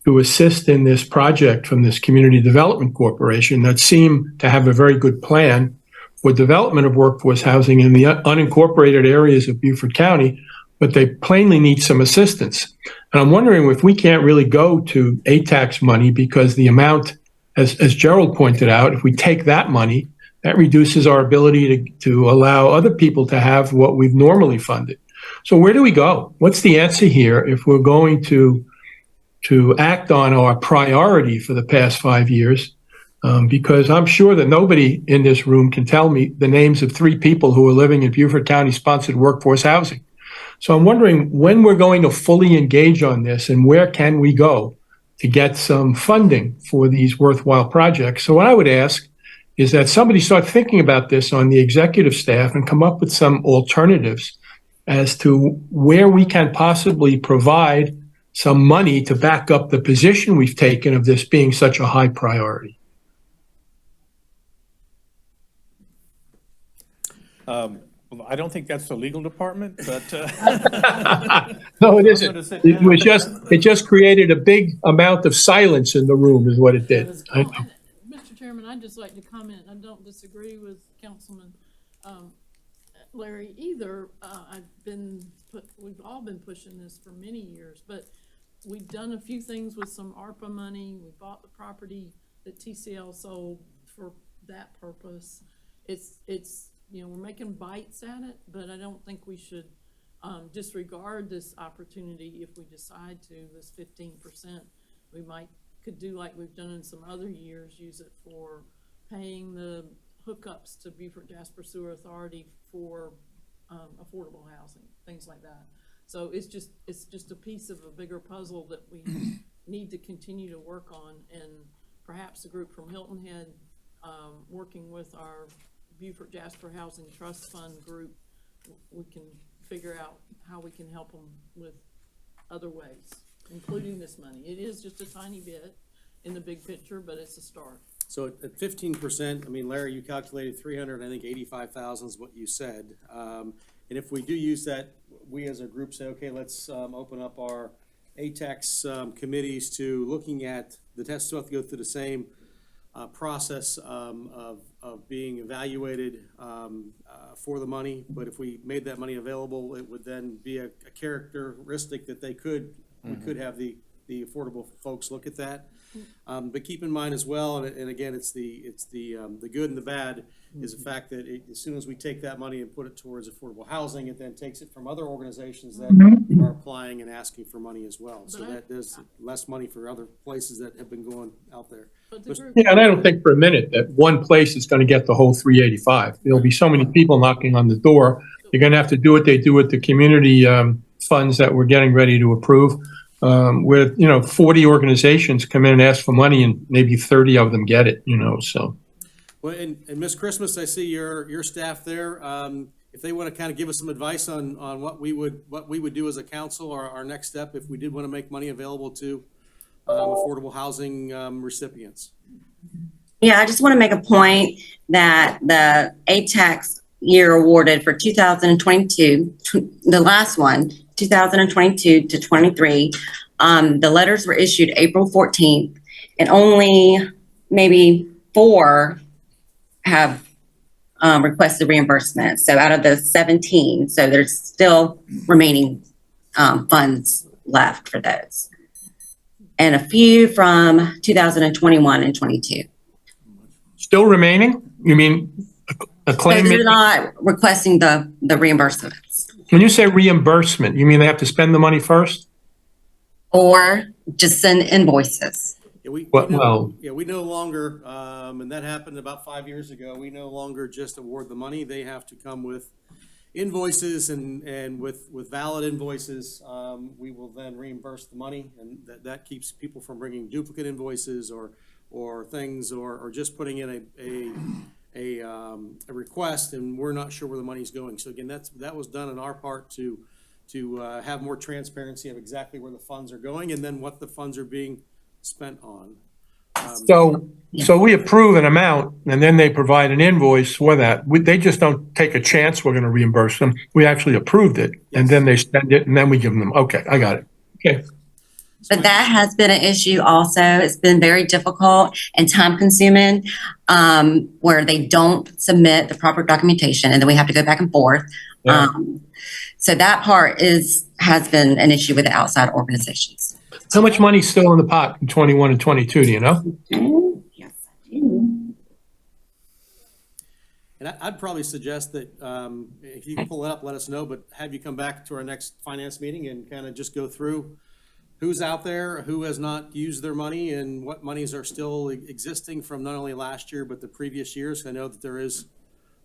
to assist in this project from this Community Development Corporation that seem to have a very good plan for development of workforce housing in the unincorporated areas of Beaufort County, but they plainly need some assistance. And I'm wondering if we can't really go to ATAX money because the amount, as Gerald pointed out, if we take that money, that reduces our ability to allow other people to have what we've normally funded. So where do we go? What's the answer here if we're going to act on our priority for the past 5 years? Because I'm sure that nobody in this room can tell me the names of 3 people who are living in Beaufort County sponsored workforce housing. So I'm wondering when we're going to fully engage on this and where can we go to get some funding for these worthwhile projects. So what I would ask is that somebody start thinking about this on the executive staff and come up with some alternatives as to where we can possibly provide some money to back up the position we've taken of this being such a high priority. Well, I don't think that's the legal department, but. No, it isn't. It just created a big amount of silence in the room is what it did. Mr. Chairman, I'd just like to comment, I don't disagree with Councilman Larry either. We've all been pushing this for many years, but we've done a few things with some ARPA money. We bought the property that TCL sold for that purpose. We're making bites at it, but I don't think we should disregard this opportunity if we decide to, this 15%. We could do like we've done in some other years, use it for paying the hookups to Beaufort Jasper Sewer Authority for affordable housing, things like that. So it's just a piece of a bigger puzzle that we need to continue to work on, and perhaps the group from Hilton Head, working with our Beaufort Jasper Housing Trust Fund group, we can figure out how we can help them with other ways, including this money. It is just a tiny bit in the big picture, but it's a start. So at 15%, I mean, Larry, you calculated 300, I think 85,000 is what you said. And if we do use that, we as a group say, okay, let's open up our ATAX committees to looking at the test. Still have to go through the same process of being evaluated for the money. But if we made that money available, it would then be a characteristic that we could have the affordable folks look at that. But keep in mind as well, and again, it's the good and the bad, is the fact that as soon as we take that money and put it towards affordable housing, it then takes it from other organizations that are applying and asking for money as well. So that there's less money for other places that have been going out there. Yeah, and I don't think for a minute that one place is going to get the whole 385. There'll be so many people knocking on the door. You're going to have to do what they do with the community funds that we're getting ready to approve. With 40 organizations come in and ask for money, and maybe 30 of them get it. So. Well, and Miss Christmas, I see your staff there. If they want to kind of give us some advice on what we would do as a council, or our next step if we did want to make money available to affordable housing recipients. Yeah, I just want to make a point that the ATAX year awarded for 2022, the last one, 2022 to 23, the letters were issued April 14th, and only maybe 4 have requested reimbursement. So out of the 17, so there's still remaining funds left for those. And a few from 2021 and 22. Still remaining? You mean a claim? So they're not requesting the reimbursements. When you say reimbursement, you mean they have to spend the money first? Or just send invoices. Yeah, we no longer, and that happened about 5 years ago, we no longer just award the money. They have to come with invoices, and with valid invoices, we will then reimburse the money, and that keeps people from bringing duplicate invoices or things, or just putting in a request and we're not sure where the money's going. So again, that was done on our part to have more transparency of exactly where the funds are going and then what the funds are being spent on. So we approve an amount and then they provide an invoice for that. They just don't take a chance we're going to reimburse them. We actually approved it and then they spend it and then we give them. Okay, I got it. Okay. But that has been an issue also. It's been very difficult and time consuming, where they don't submit the proper documentation and then we have to go back and forth. Yeah. So that part has been an issue with the outside organizations. How much money is still in the pot in 21 and 22, do you know? Yes, I do. And I'd probably suggest that if you can pull it up, let us know, but have you come back to our next finance meeting and kind of just go through who's out there, who has not used their money, and what monies are still existing from not only last year, but the previous years. I know that there is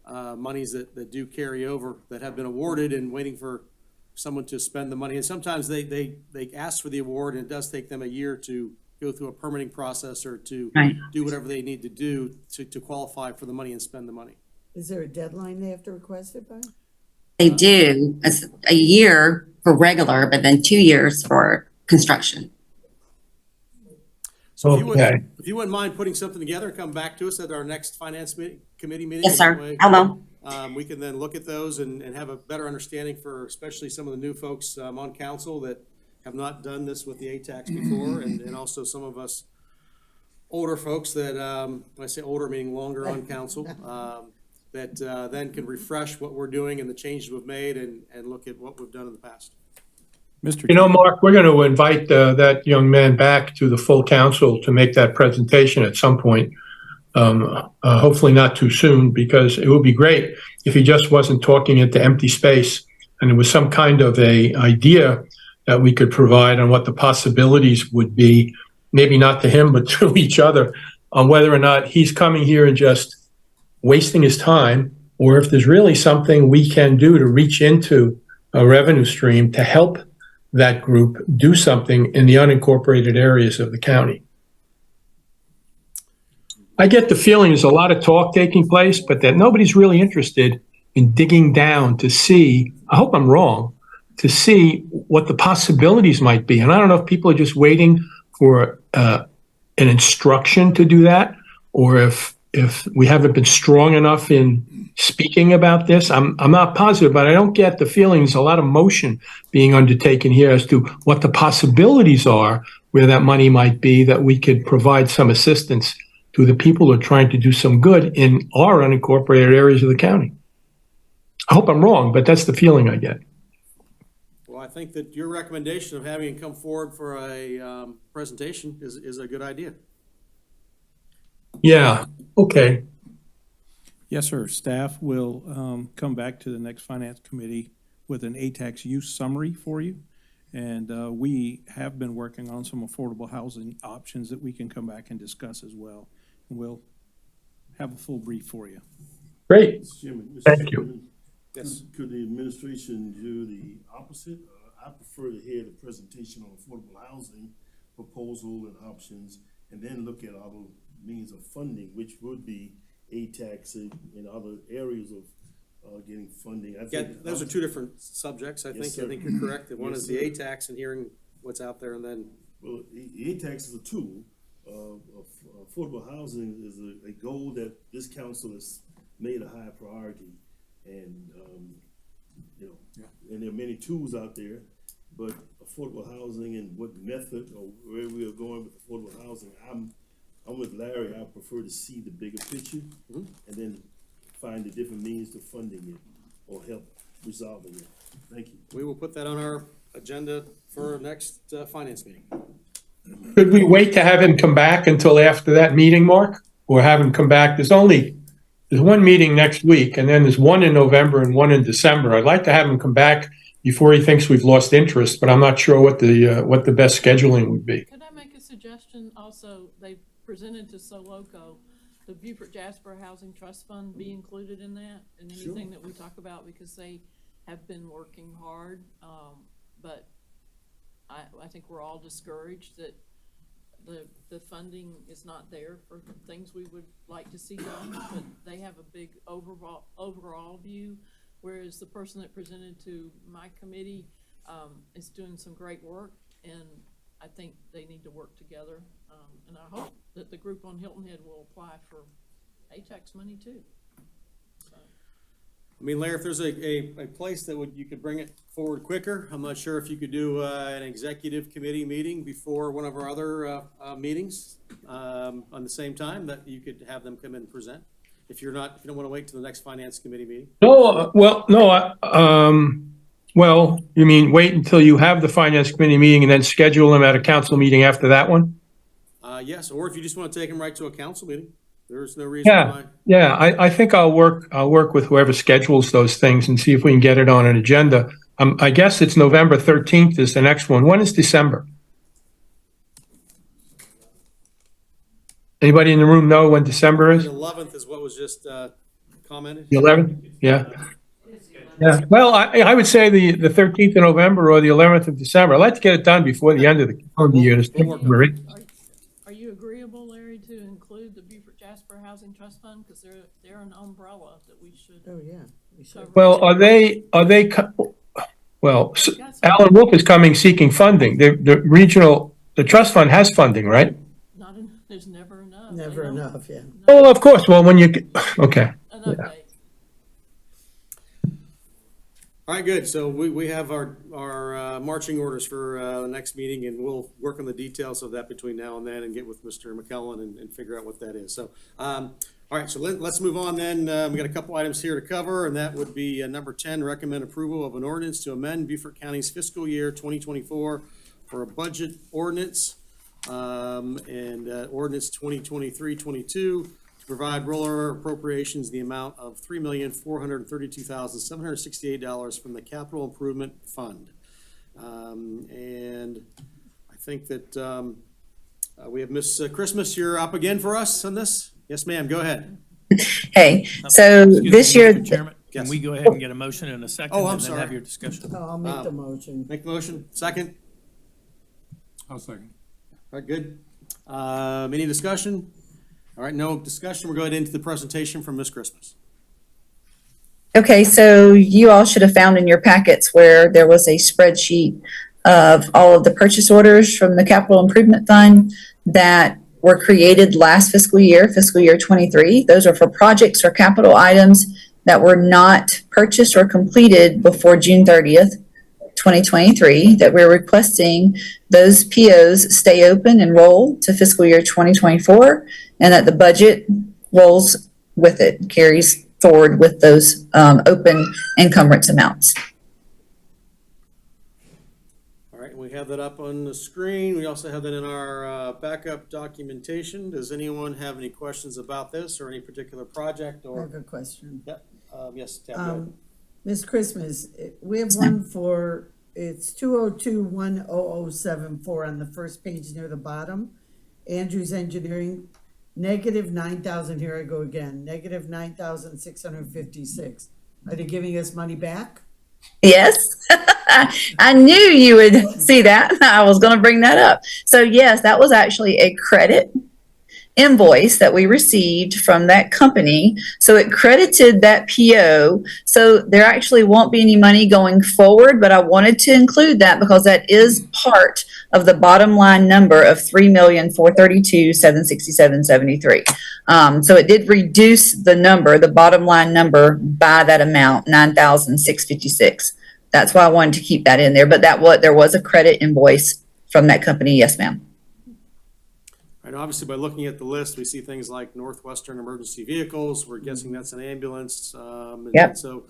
monies that do carry over that have been awarded and waiting for someone to spend the money. And sometimes they ask for the award and it does take them a year to go through a permitting process or to do whatever they need to do to qualify for the money and spend the money. Is there a deadline they have to request it by? They do. It's a year for regular, but then 2 years for construction. So if you wouldn't mind putting something together and come back to us at our next finance committee meeting. Yes, sir. That way, I will. we can then look at those and have a better understanding for especially some of the new folks on council that have not done this with the ATAX before, and also some of us older folks that, when I say older, meaning longer on council, that then can refresh what we're doing and the changes we've made and look at what we've done in the past. Mark, we're going to invite that young man back to the full council to make that presentation at some point. Hopefully not too soon, because it would be great if he just wasn't talking into empty space and there was some kind of a idea that we could provide on what the possibilities would be, maybe not to him, but to each other, on whether or not he's coming here and just wasting his time, or if there's really something we can do to reach into a revenue stream to help that group do something in the unincorporated areas of the county. I get the feeling there's a lot of talk taking place, but that nobody's really interested in digging down to see, I hope I'm wrong, to see what the possibilities might be. And I don't know if people are just waiting for an instruction to do that, or if we haven't been strong enough in speaking about this. I'm not positive, but I don't get the feeling there's a lot of motion being undertaken here as to what the possibilities are, where that money might be, that we could provide some assistance to the people who are trying to do some good in our unincorporated areas of the county. I hope I'm wrong, but that's the feeling I get. Well, I think that your recommendation of having him come forward for a presentation is a good idea. Yeah, okay. Yes, sir. Staff will come back to the next Finance Committee with an ATAX use summary for you. And we have been working on some affordable housing options that we can come back and discuss as well. And we'll have a full brief for you. Great. Mr. Chairman, Thank you. Yes. Could the administration do the opposite? I prefer to hear the presentation on affordable housing proposal and options, and then look at other means of funding, which would be ATAX and other areas of getting funding. I Yeah, think those are two different subjects. I Yes, think sir. you're correct. That one Yes, is the sir. ATAX and hearing what's out there, and then Well, ATAX is a tool. Affordable housing is a goal that this council has made a high priority. And, and there are many tools out there, but affordable housing and what method or where we are going with affordable housing, I'm with Larry. I prefer to see the bigger picture and then find the different means to funding it or help resolving it. Thank you. we will put that on our agenda for our next finance meeting. Could we wait to have him come back until after that meeting, Mark? Or have him come back? There's one meeting next week, and then there's one in November and one in December. I'd like to have him come back before he thinks we've lost interest, but I'm not sure what the best scheduling would be. Could I make a suggestion also? They presented to Soloco, the Beaufort Jasper Housing Trust Fund be included in that and anything that we talk about, because they have been working hard. But I think we're all discouraged that the funding is not there for things we would like to see done, but they have a big overall view, whereas the person that presented to my committee is doing some great work, and I think they need to work together. And I hope that the group on Hilton Head will apply for ATAX money too. So, I mean, Larry, if there's a place that you could bring it forward quicker, I'm not sure if you could do an executive committee meeting before one of our other meetings on the same time, that you could have them come in and present. If you don't want to wait till the next finance committee meeting. No, well, you mean wait until you have the finance committee meeting and then schedule them at a council meeting after that one? Yes, or if you just want to take them right to a council meeting, there's no reason why. Yeah, I think I'll work with whoever schedules those things and see if we can get it on an agenda. I guess it's November 13th is the next one. When is December? Anybody in the room know when December is? The 11th is what was just commented. The 11th? Yeah. Yeah, well, I would say the 13th of November or the 11th of December. I'd like to get it done before the end of the calendar year. are you agreeable, Larry, to include the Beaufort Jasper Housing Trust Fund, because they're an umbrella that we should? Oh, yeah. We should. Well, Alan Wolf is coming seeking funding. The trust fund has funding, right? There's never enough. Never enough, yeah. Oh, of course. Well, okay. An update. All right, good. So we have our marching orders for the next meeting, and we'll work on the details of that between now and then and get with Mr. McClellan and figure out what that is. So, all right, so let's move on then. We got a couple items here to cover, and that would be number 10, recommend approval of an ordinance to amend Beaufort County's fiscal year 2024 for a budget ordinance, and ordinance 2023-22 to provide roller appropriations in the amount of $3,432,768 from the Capital Improvement Fund. And I think that we have Miss Christmas, you're up again for us on this? Yes, ma'am, go ahead. Hey, so this year, Mr. Chairman, Yes. can we go ahead and get a motion in a second? Oh, I'm and then sorry. have your discussion? No, I'll make the motion. Make the motion, second? I'll second. All right, good. Any discussion? All right, no discussion. We're going into the presentation from Ms. Christmas. okay, so you all should have found in your packets where there was a spreadsheet of all of the purchase orders from the Capital Improvement Fund that were created last fiscal year 23. Those are for projects or capital items that were not purchased or completed before June 30th, 2023, that we're requesting those POs stay open and roll to fiscal year 2024, and that the budget rolls with it, carries forward with those open encumbrance amounts. All right, we have that up on the screen. We also have that in our backup documentation. Does anyone have any questions about this or any particular project I or? have a question. Yep, yes, Tab, go ahead. Miss Christmas, we have one for, it's 202-10074 on the first page near the bottom. Andrews Engineering, -9,000, here I go again, -9,656. Are they giving us money back? Yes, I knew you would see that. I was going to bring that up. So yes, that was actually a credit invoice that we received from that company. So it credited that PO. So there actually won't be any money going forward, but I wanted to include that because that is part of the bottom line number of $3,432,767.73. So it did reduce the number, the bottom line number, by that amount, $9,656. That's why I wanted to keep that in there. But there was a credit invoice from that company. Yes, ma'am. Right, obviously, by looking at the list, we see things like Northwestern Emergency Vehicles. We're guessing that's an ambulance. Yep. So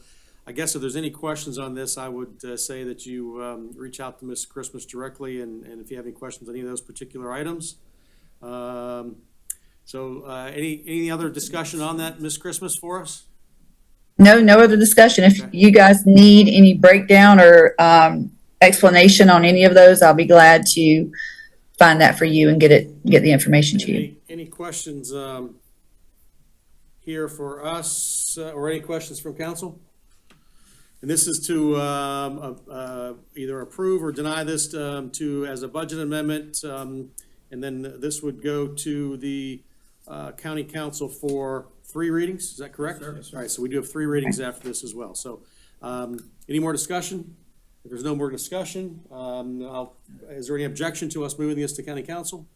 I guess if there's any questions on this, I would say that you reach out to Ms. Christmas directly, and if you have any questions on any of those particular items. Any other discussion on that, Ms. Christmas, for us? No other discussion. If you guys need any breakdown or explanation on any of those, I'll be glad to find that for you and get the information to you. Any questions here for us, or any questions from council? And this is to either approve or deny this as a budget amendment, and then this would go to the county council for 3 readings. Is that correct? Sure. All right, so we do have 3 readings after this as well. So any more discussion? If there's no more discussion, is there any objection to us moving this to county council?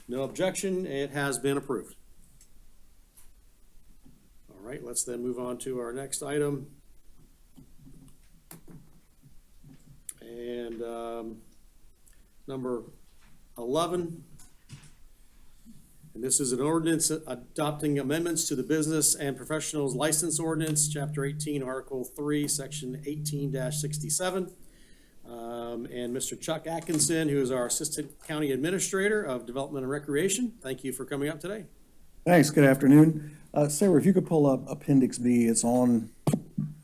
No objection. It has been approved. All right, let's then move on to our next item. And number 11. And this is an ordinance adopting amendments to the Business and Professionals License Ordinance, Chapter 18, Article 3, Section 18-67. And Mr. Chuck Atkinson, who is our Assistant County Administrator of Development and Recreation. Thank you for coming up today. Thanks, good afternoon. Sarah, if you could pull up Appendix B, it's on,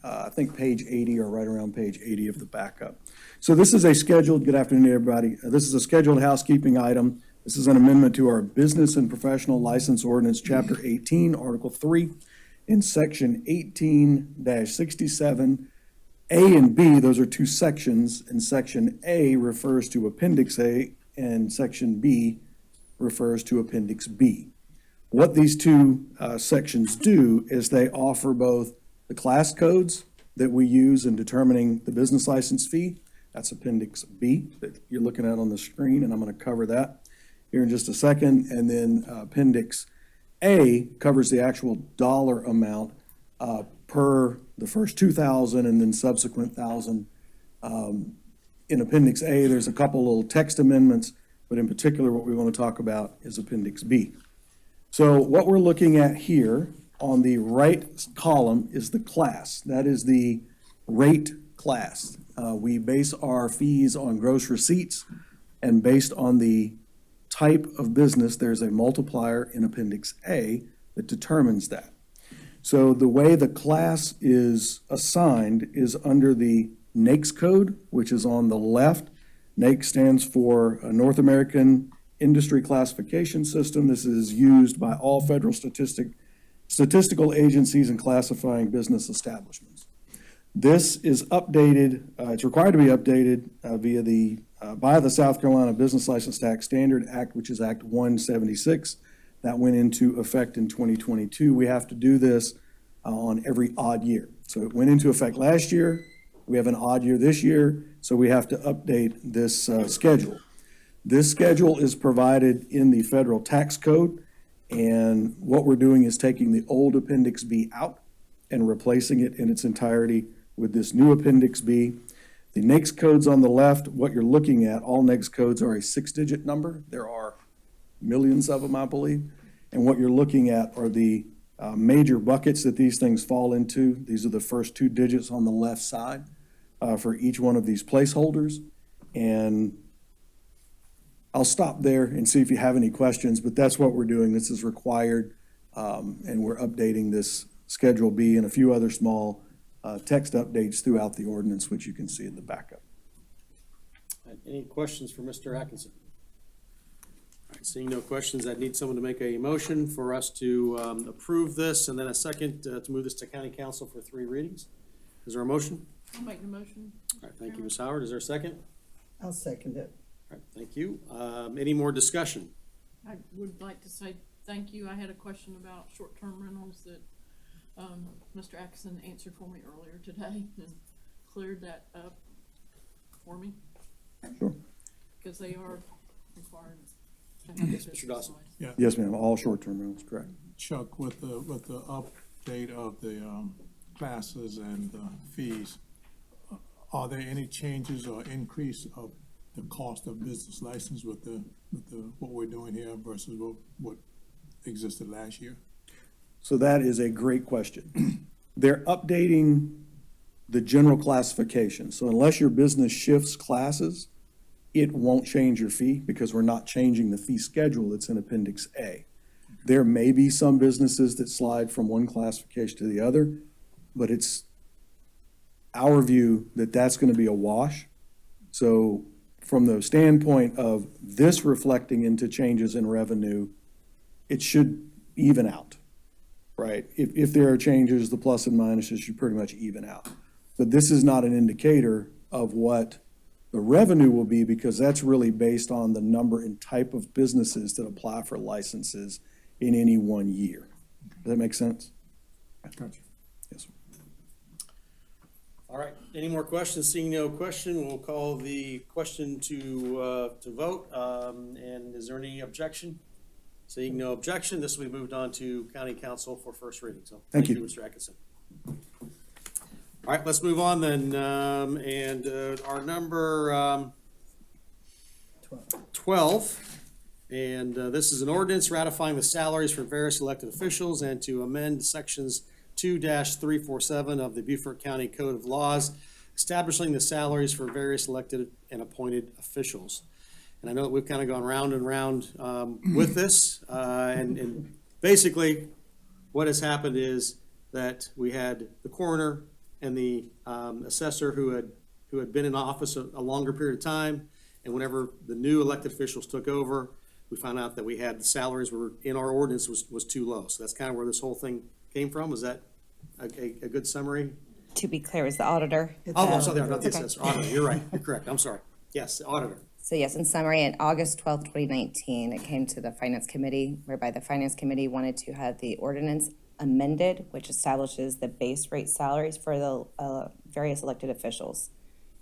I think, page 80 or right around page 80 of the backup. So this is a scheduled, good afternoon, everybody. This is a scheduled housekeeping item. This is an amendment to our Business and Professional License Ordinance, Chapter 18, Article 3, in Section 18-67. A and B, those are 2 sections, and Section A refers to Appendix A, and Section B refers to Appendix B. What these 2 sections do is they offer both the class codes that we use in determining the business license fee. That's Appendix B that you're looking at on the screen, and I'm going to cover that here in just a second. And then Appendix A covers the actual dollar amount per the first 2,000 and then subsequent 1,000. In Appendix A, there's a couple little text amendments, but in particular, what we want to talk about is Appendix B. So what we're looking at here on the right column is the class. That is the rate class. We base our fees on gross receipts, and based on the type of business, there's a multiplier in Appendix A that determines that. So the way the class is assigned is under the NAICS code, which is on the left. NAICS stands for North American Industry Classification System. This is used by all federal statistical agencies in classifying business establishments. This is updated, it's required to be updated by the South Carolina Business License Tax Standard Act, which is Act 176. That went into effect in 2022. We have to do this on every odd year. So it went into effect last year. We have an odd year this year, so we have to update this schedule. This schedule is provided in the federal tax code, and what we're doing is taking the old Appendix B out and replacing it in its entirety with this new Appendix B. The NAICS codes on the left, what you're looking at, all NAICS codes are a 6-digit number. There are millions of them, I believe. And what you're looking at are the major buckets that these things fall into. These are the first 2 digits on the left side for each one of these placeholders. And I'll stop there and see if you have any questions, but that's what we're doing. This is required, and we're updating this Schedule B and a few other small text updates throughout the ordinance, which you can see in the backup. Any questions for Mr. Atkinson? All right, seeing no questions, I'd need someone to make a motion for us to approve this, and then a second to move this to county council for 3 readings. Is there a motion? I'll make the motion. All right, thank you, Ms. Howard. Is there a second? I'll second it. All right, thank you. Any more discussion? I would like to say thank you. I had a question about short-term rentals that Mr. Atkinson answered for me earlier today and cleared that up for me. Sure. Because they are required to have this. Mr. Dawson. Yes, ma'am, all short-term rentals, correct. Chuck, with the update of the classes and the fees, are there any changes or increase of the cost of business license with what we're doing here versus what existed last year? So that is a great question. They're updating the general classification. So unless your business shifts classes, it won't change your fee because we're not changing the fee schedule that's in Appendix A. There may be some businesses that slide from one classification to the other, but it's our view that that's going to be a wash. So from the standpoint of this reflecting into changes in revenue, it should even out, right? If there are changes, the plus and minuses should pretty much even out. But this is not an indicator of what the revenue will be because that's really based on the number and type of businesses that apply for licenses in any one year. Does that make sense? Gotcha. Yes, sir. All right, any more questions? Seeing no question, we'll call the question to vote. And is there any objection? Seeing no objection, this will be moved on to county council for first reading. So Thank you. Mr. Atkinson. All right, let's move on then. Our number 12, and this is an ordinance ratifying the salaries for various elected officials and to amend sections 2-347 of the Beaufort County Code of Laws, establishing the salaries for various elected and appointed officials. And I know that we've kind of gone round and round with this, and basically what has happened is that we had the coroner and the assessor who had been in office a longer period of time, and whenever the new elected officials took over, we found out that we had the salaries were in our ordinance was too low. So that's kind of where this whole thing came from. Was that a good summary? To be clear, is the auditor. Oh, I'm sorry, not the Okay. assessor, auditor. You're right. You're correct. I'm sorry. Yes, the auditor. So yes, in summary, on August 12th, 2019, it came to the Finance Committee, whereby the Finance Committee wanted to have the ordinance amended, which establishes the base rate salaries for the various elected officials.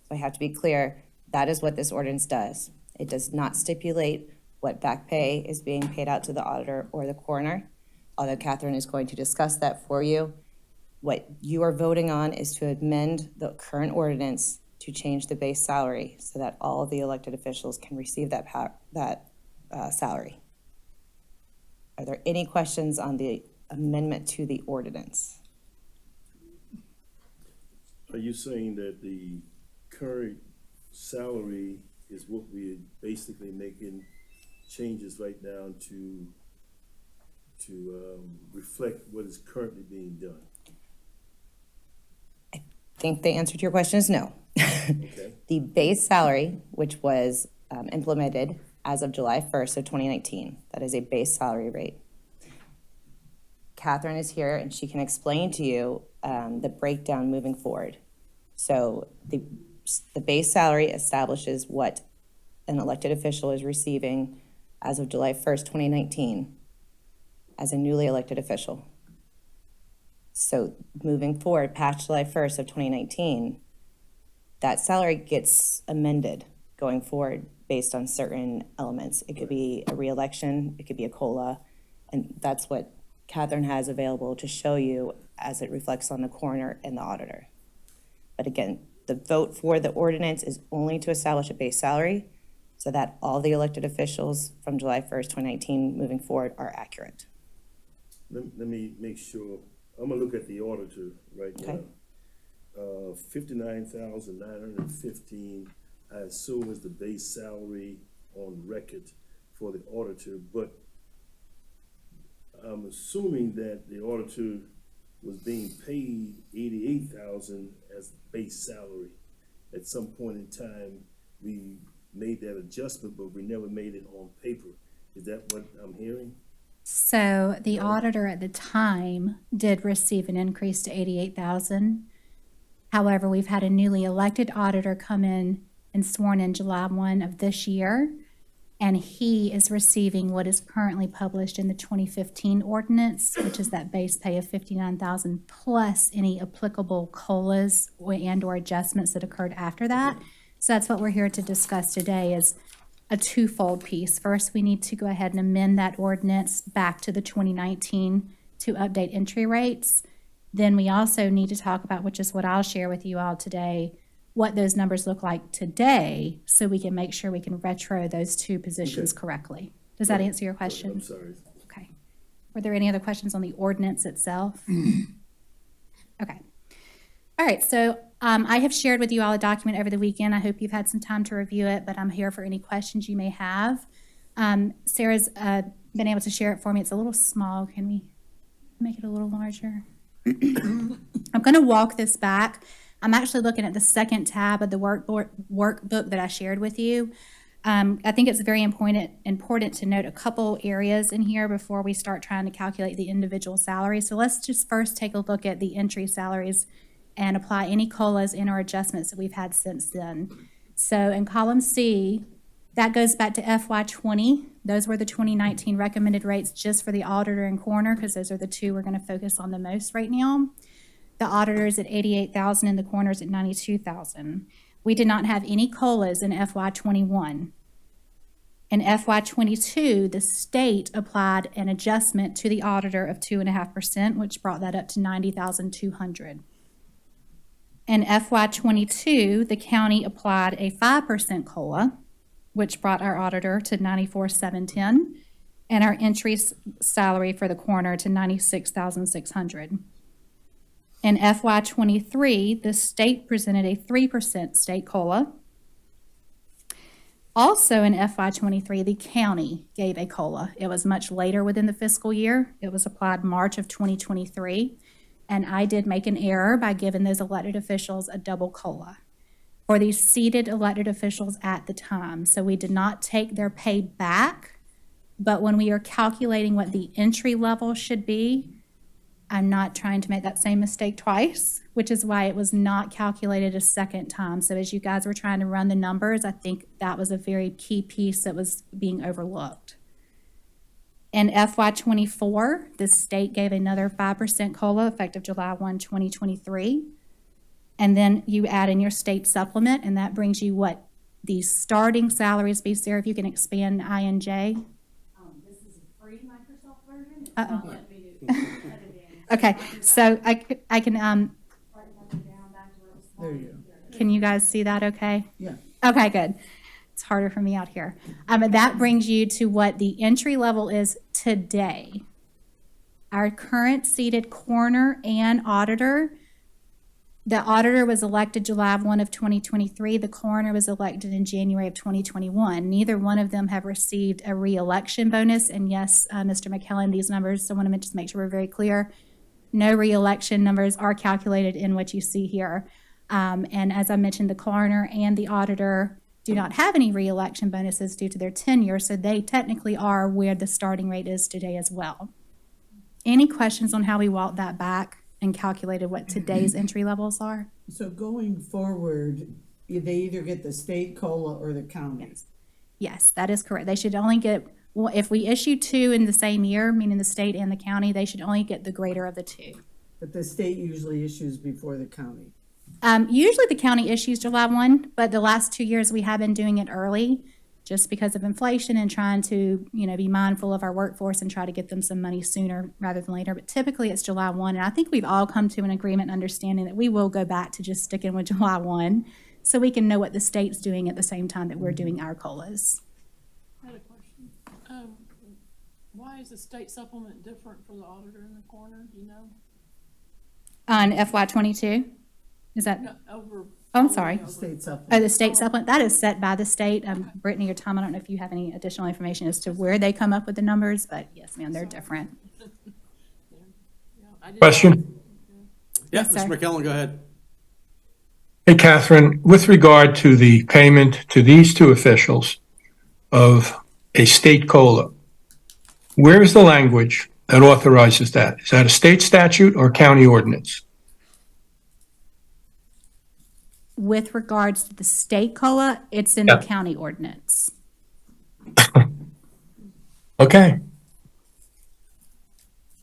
So I have to be clear, that is what this ordinance does. It does not stipulate what back pay is being paid out to the auditor or the coroner, although Catherine is going to discuss that for you. What you are voting on is to amend the current ordinance to change the base salary so that all of the elected officials can receive that salary. Are there any questions on the amendment to the ordinance? Are you saying that the current salary is what we're basically making changes right now to reflect what is currently being done? I think the answer to your question is no. Okay. The base salary, which was implemented as of July 1st of 2019, that is a base salary rate. Catherine is here and she can explain to you the breakdown moving forward. So the base salary establishes what an elected official is receiving as of July 1st, 2019, as a newly elected official. So moving forward, past July 1st of 2019, that salary gets amended going forward based on certain elements. It could be a reelection, it could be a COLA, and that's what Catherine has available to show you as it reflects on the coroner and the auditor. But again, the vote for the ordinance is only to establish a base salary so that all the elected officials from July 1st, 2019 moving forward are accurate. Let me make sure, I'm gonna look at the auditor right now. Okay. 59,915, I assume is the base salary on record for the auditor, but I'm assuming that the auditor was being paid 88,000 as base salary. At some point in time, we made that adjustment, but we never made it on paper. Is that what I'm hearing? So the auditor at the time did receive an increase to 88,000. However, we've had a newly elected auditor come in and sworn in July 1 of this year, and he is receiving what is currently published in the 2015 ordinance, which is that base pay of 59,000 plus any applicable COLAs and/or adjustments that occurred after that. So that's what we're here to discuss today, is a twofold piece. First, we need to go ahead and amend that ordinance back to the 2019 to update entry rates. Then we also need to talk about, which is what I'll share with you all today, what those numbers look like today so we can make sure we can retro those two positions correctly. Does that answer your question? I'm sorry. Okay. Were there any other questions on the ordinance itself? Okay. All right, so I have shared with you all a document over the weekend. I hope you've had some time to review it, but I'm here for any questions you may have. Sarah's been able to share it for me. It's a little small. Can we make it a little larger? I'm going to walk this back. I'm actually looking at the second tab of the workbook that I shared with you. I think it's very important to note a couple areas in here before we start trying to calculate the individual salaries. So let's just first take a look at the entry salaries and apply any COLAs and or adjustments that we've had since then. So in column C, that goes back to FY20. Those were the 2019 recommended rates just for the auditor and coroner, because those are the two we're going to focus on the most right now. The auditor's at 88,000 and the coroner's at 92,000. We did not have any COLAs in FY21. In FY22, the state applied an adjustment to the auditor of 2.5%, which brought that up to 90,200. In FY22, the county applied a 5% COLA, which brought our auditor to 94,710, and our entry salary for the coroner to 96,600. In FY23, the state presented a 3% state COLA. Also in FY23, the county gave a COLA. It was much later within the fiscal year. It was applied March of 2023. And I did make an error by giving those elected officials a double COLA for these seated elected officials at the time. So we did not take their pay back, but when we are calculating what the entry level should be, I'm not trying to make that same mistake twice, which is why it was not calculated a second time. So as you guys were trying to run the numbers, I think that was a very key piece that was being overlooked. In FY24, the state gave another 5% COLA effective July 1, 2023. And then you add in your state supplement, and that brings you what the starting salaries be. Sarah, if you can expand INJ. This is a free Microsoft version. Uh-oh. Okay, so I can There you go. Can you guys see that okay? Yeah. Okay, good. It's harder for me out here. That brings you to what the entry level is today. Our current seated coroner and auditor The auditor was elected July 1 of 2023. The coroner was elected in January of 2021. Neither one of them have received a re-election bonus. And yes, Mr. McKellen, these numbers, I want to just make sure we're very clear. No re-election numbers are calculated in what you see here. And as I mentioned, the coroner and the auditor do not have any re-election bonuses due to their tenure, so they technically are where the starting rate is today as well. Any questions on how we walked that back and calculated what today's entry levels are? So going forward, they either get the state COLA or the county. Yes, that is correct. They should only get, well, if we issue two in the same year, meaning the state and the county, they should only get the greater of the two. But the state usually issues before the county. Usually the county issues July 1, but the last 2 years we have been doing it early just because of inflation and trying to, be mindful of our workforce and try to get them some money sooner rather than later. But typically it's July 1. And I think we've all come to an agreement understanding that we will go back to just sticking with July 1 so we can know what the state's doing at the same time that we're doing our COLAs. I had a question. Why is the state supplement different for the auditor in the coroner, do you know? On FY22? Is that? No, over. Oh, I'm sorry. State supplement. Oh, the state supplement, that is set by the state. Brittany or Tom, I don't know if you have any additional information as to where they come up with the numbers, but yes, ma'am, they're different. Question? Yeah, Yes, sir. Mr. McKellen, go ahead. Hey, Catherine, with regard to the payment to these two officials of a state COLA, where is the language that authorizes that? Is that a state statute or county ordinance? With regards to the state COLA, it's in Yeah. the county ordinance. Okay.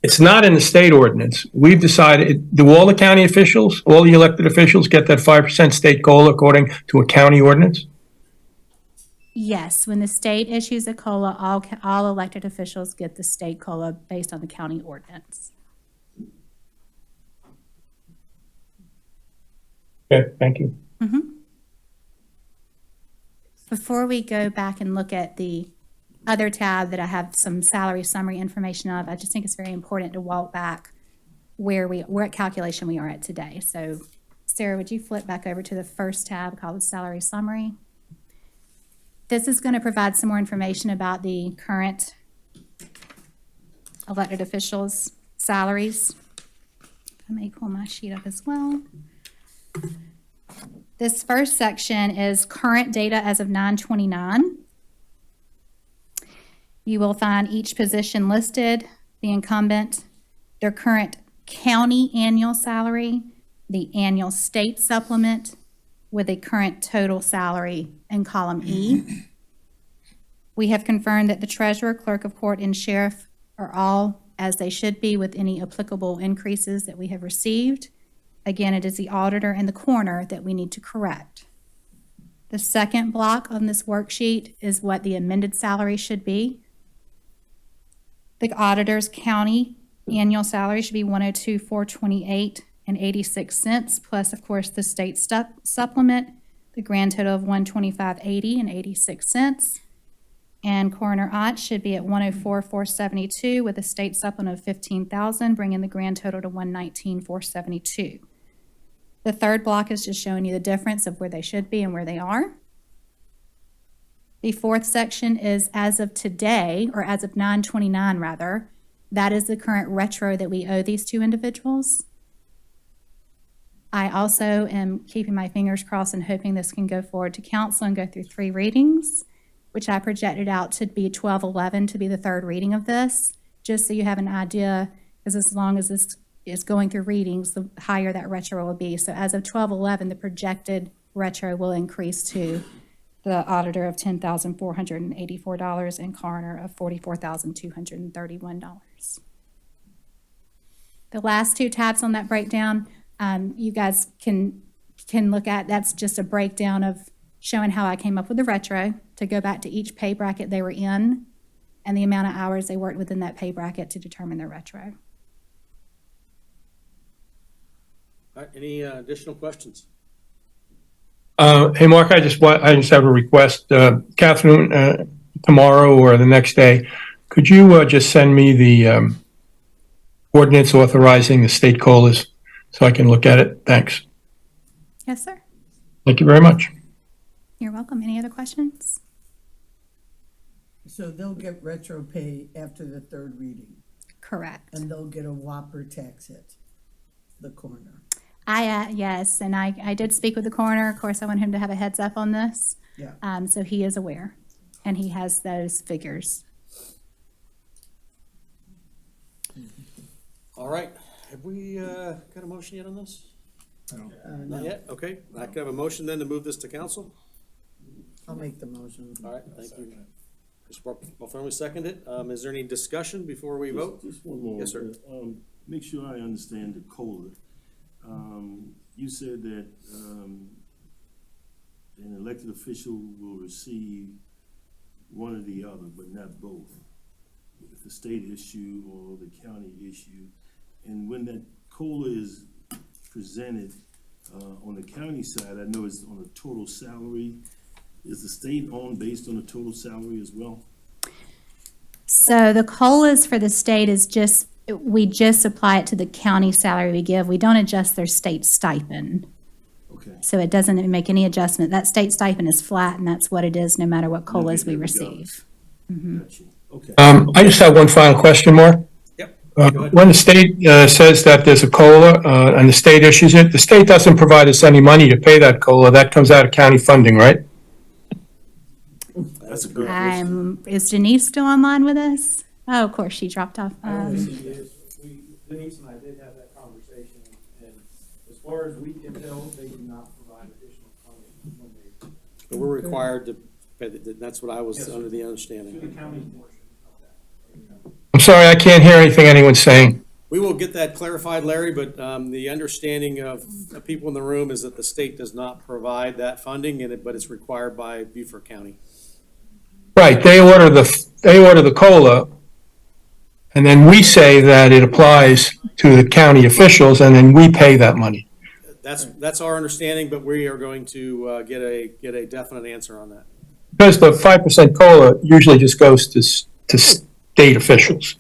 It's not in the state ordinance. We've decided, do all the county officials, all the elected officials get that 5% state COLA according to a county ordinance? Yes, when the state issues a COLA, all elected officials get the state COLA based on the county ordinance. Okay, thank you. Before we go back and look at the other tab that I have some salary summary information of, I just think it's very important to walk back what calculation we are at today. So Sarah, would you flip back over to the first tab called the salary summary? This is going to provide some more information about the current elected officials' salaries. I may pull my sheet up as well. This first section is current data as of 9/29. You will find each position listed, the incumbent, their current county annual salary, the annual state supplement with a current total salary in column E. We have confirmed that the treasurer, clerk of court, and sheriff are all as they should be with any applicable increases that we have received. Again, it is the auditor and the coroner that we need to correct. The second block on this worksheet is what the amended salary should be. The auditor's county annual salary should be $102,428.86, plus, of course, the state supplement, the grand total of $125.80.86. And Coroner Ott should be at $104,472 with a state supplement of $15,000, bringing the grand total to $119,472. The third block is just showing you the difference of where they should be and where they are. The fourth section is as of today, or as of 9/29 rather, that is the current retro that we owe these two individuals. I also am keeping my fingers crossed and hoping this can go forward to council and go through 3 readings, which I projected out to be 12/11 to be the third reading of this, just so you have an idea, because as long as this is going through readings, the higher that retro will be. So as of 12/11, the projected retro will increase to the auditor of $10,484 and coroner of $44,231. The last 2 tabs on that breakdown, you guys can look at. That's just a breakdown of showing how I came up with the retro to go back to each pay bracket they were in and the amount of hours they worked within that pay bracket to determine their retro. All right, any additional questions? Hey, Mark, I just have a request. Catherine, tomorrow or the next day, could you just send me the ordinance authorizing the state COLAs so I can look at it? Thanks. Yes, sir. Thank you very much. You're welcome. Any other questions? So they'll get retro pay after the third reading, Correct. and they'll get a whopper tax hit, the coroner. Yes, and I did speak with the coroner. Of course, I want him to have a heads up on this. Yeah. So he is aware, and he has those figures. All right, have we got a motion yet on this? Not yet? Okay, I can have a motion then to move this to council. I'll make the motion. All right, thank you. Mr. Bartholomew seconded it. Is there any discussion before we vote? Just one more. Yes, sir. Make sure I understand the COLA. You said that, an elected official will receive one or the other, but not both. If the state issue or the county issue. And when that COLA is presented, on the county side, I know it's on a total salary. Is the state on based on a total salary as well? So the COLAs for the state is we just apply it to the county salary we give. We don't adjust their state stipend. Okay. So it doesn't make any adjustment. That state stipend is flat, and that's what it is, no matter what COLAs we regardless. receive. Got you. Okay. I just have one final question, Mark. Yep. When the state says that there's a COLA and the state issues it, the state doesn't provide us any money to pay that COLA. That comes out of county funding, right? That's a good question. Is Denise still online with us? Oh, of course, she dropped off. Denise and I did have that conversation, and as far as we can tell, they do not provide additional funding when they, But we're required to, that's what I was Yes, sir. under the to the understanding. county portion of that. I'm sorry, I can't hear anything anyone's saying. We will get that clarified, Larry, but the understanding of the people in the room is that the state does not provide that funding, but it's required by Beaufort County. Right, they order the COLA, and then we say that it applies to the county officials, and then we pay that money. That's our understanding, but we are going to get a definite answer on that. Because the 5% COLA usually just goes to state officials.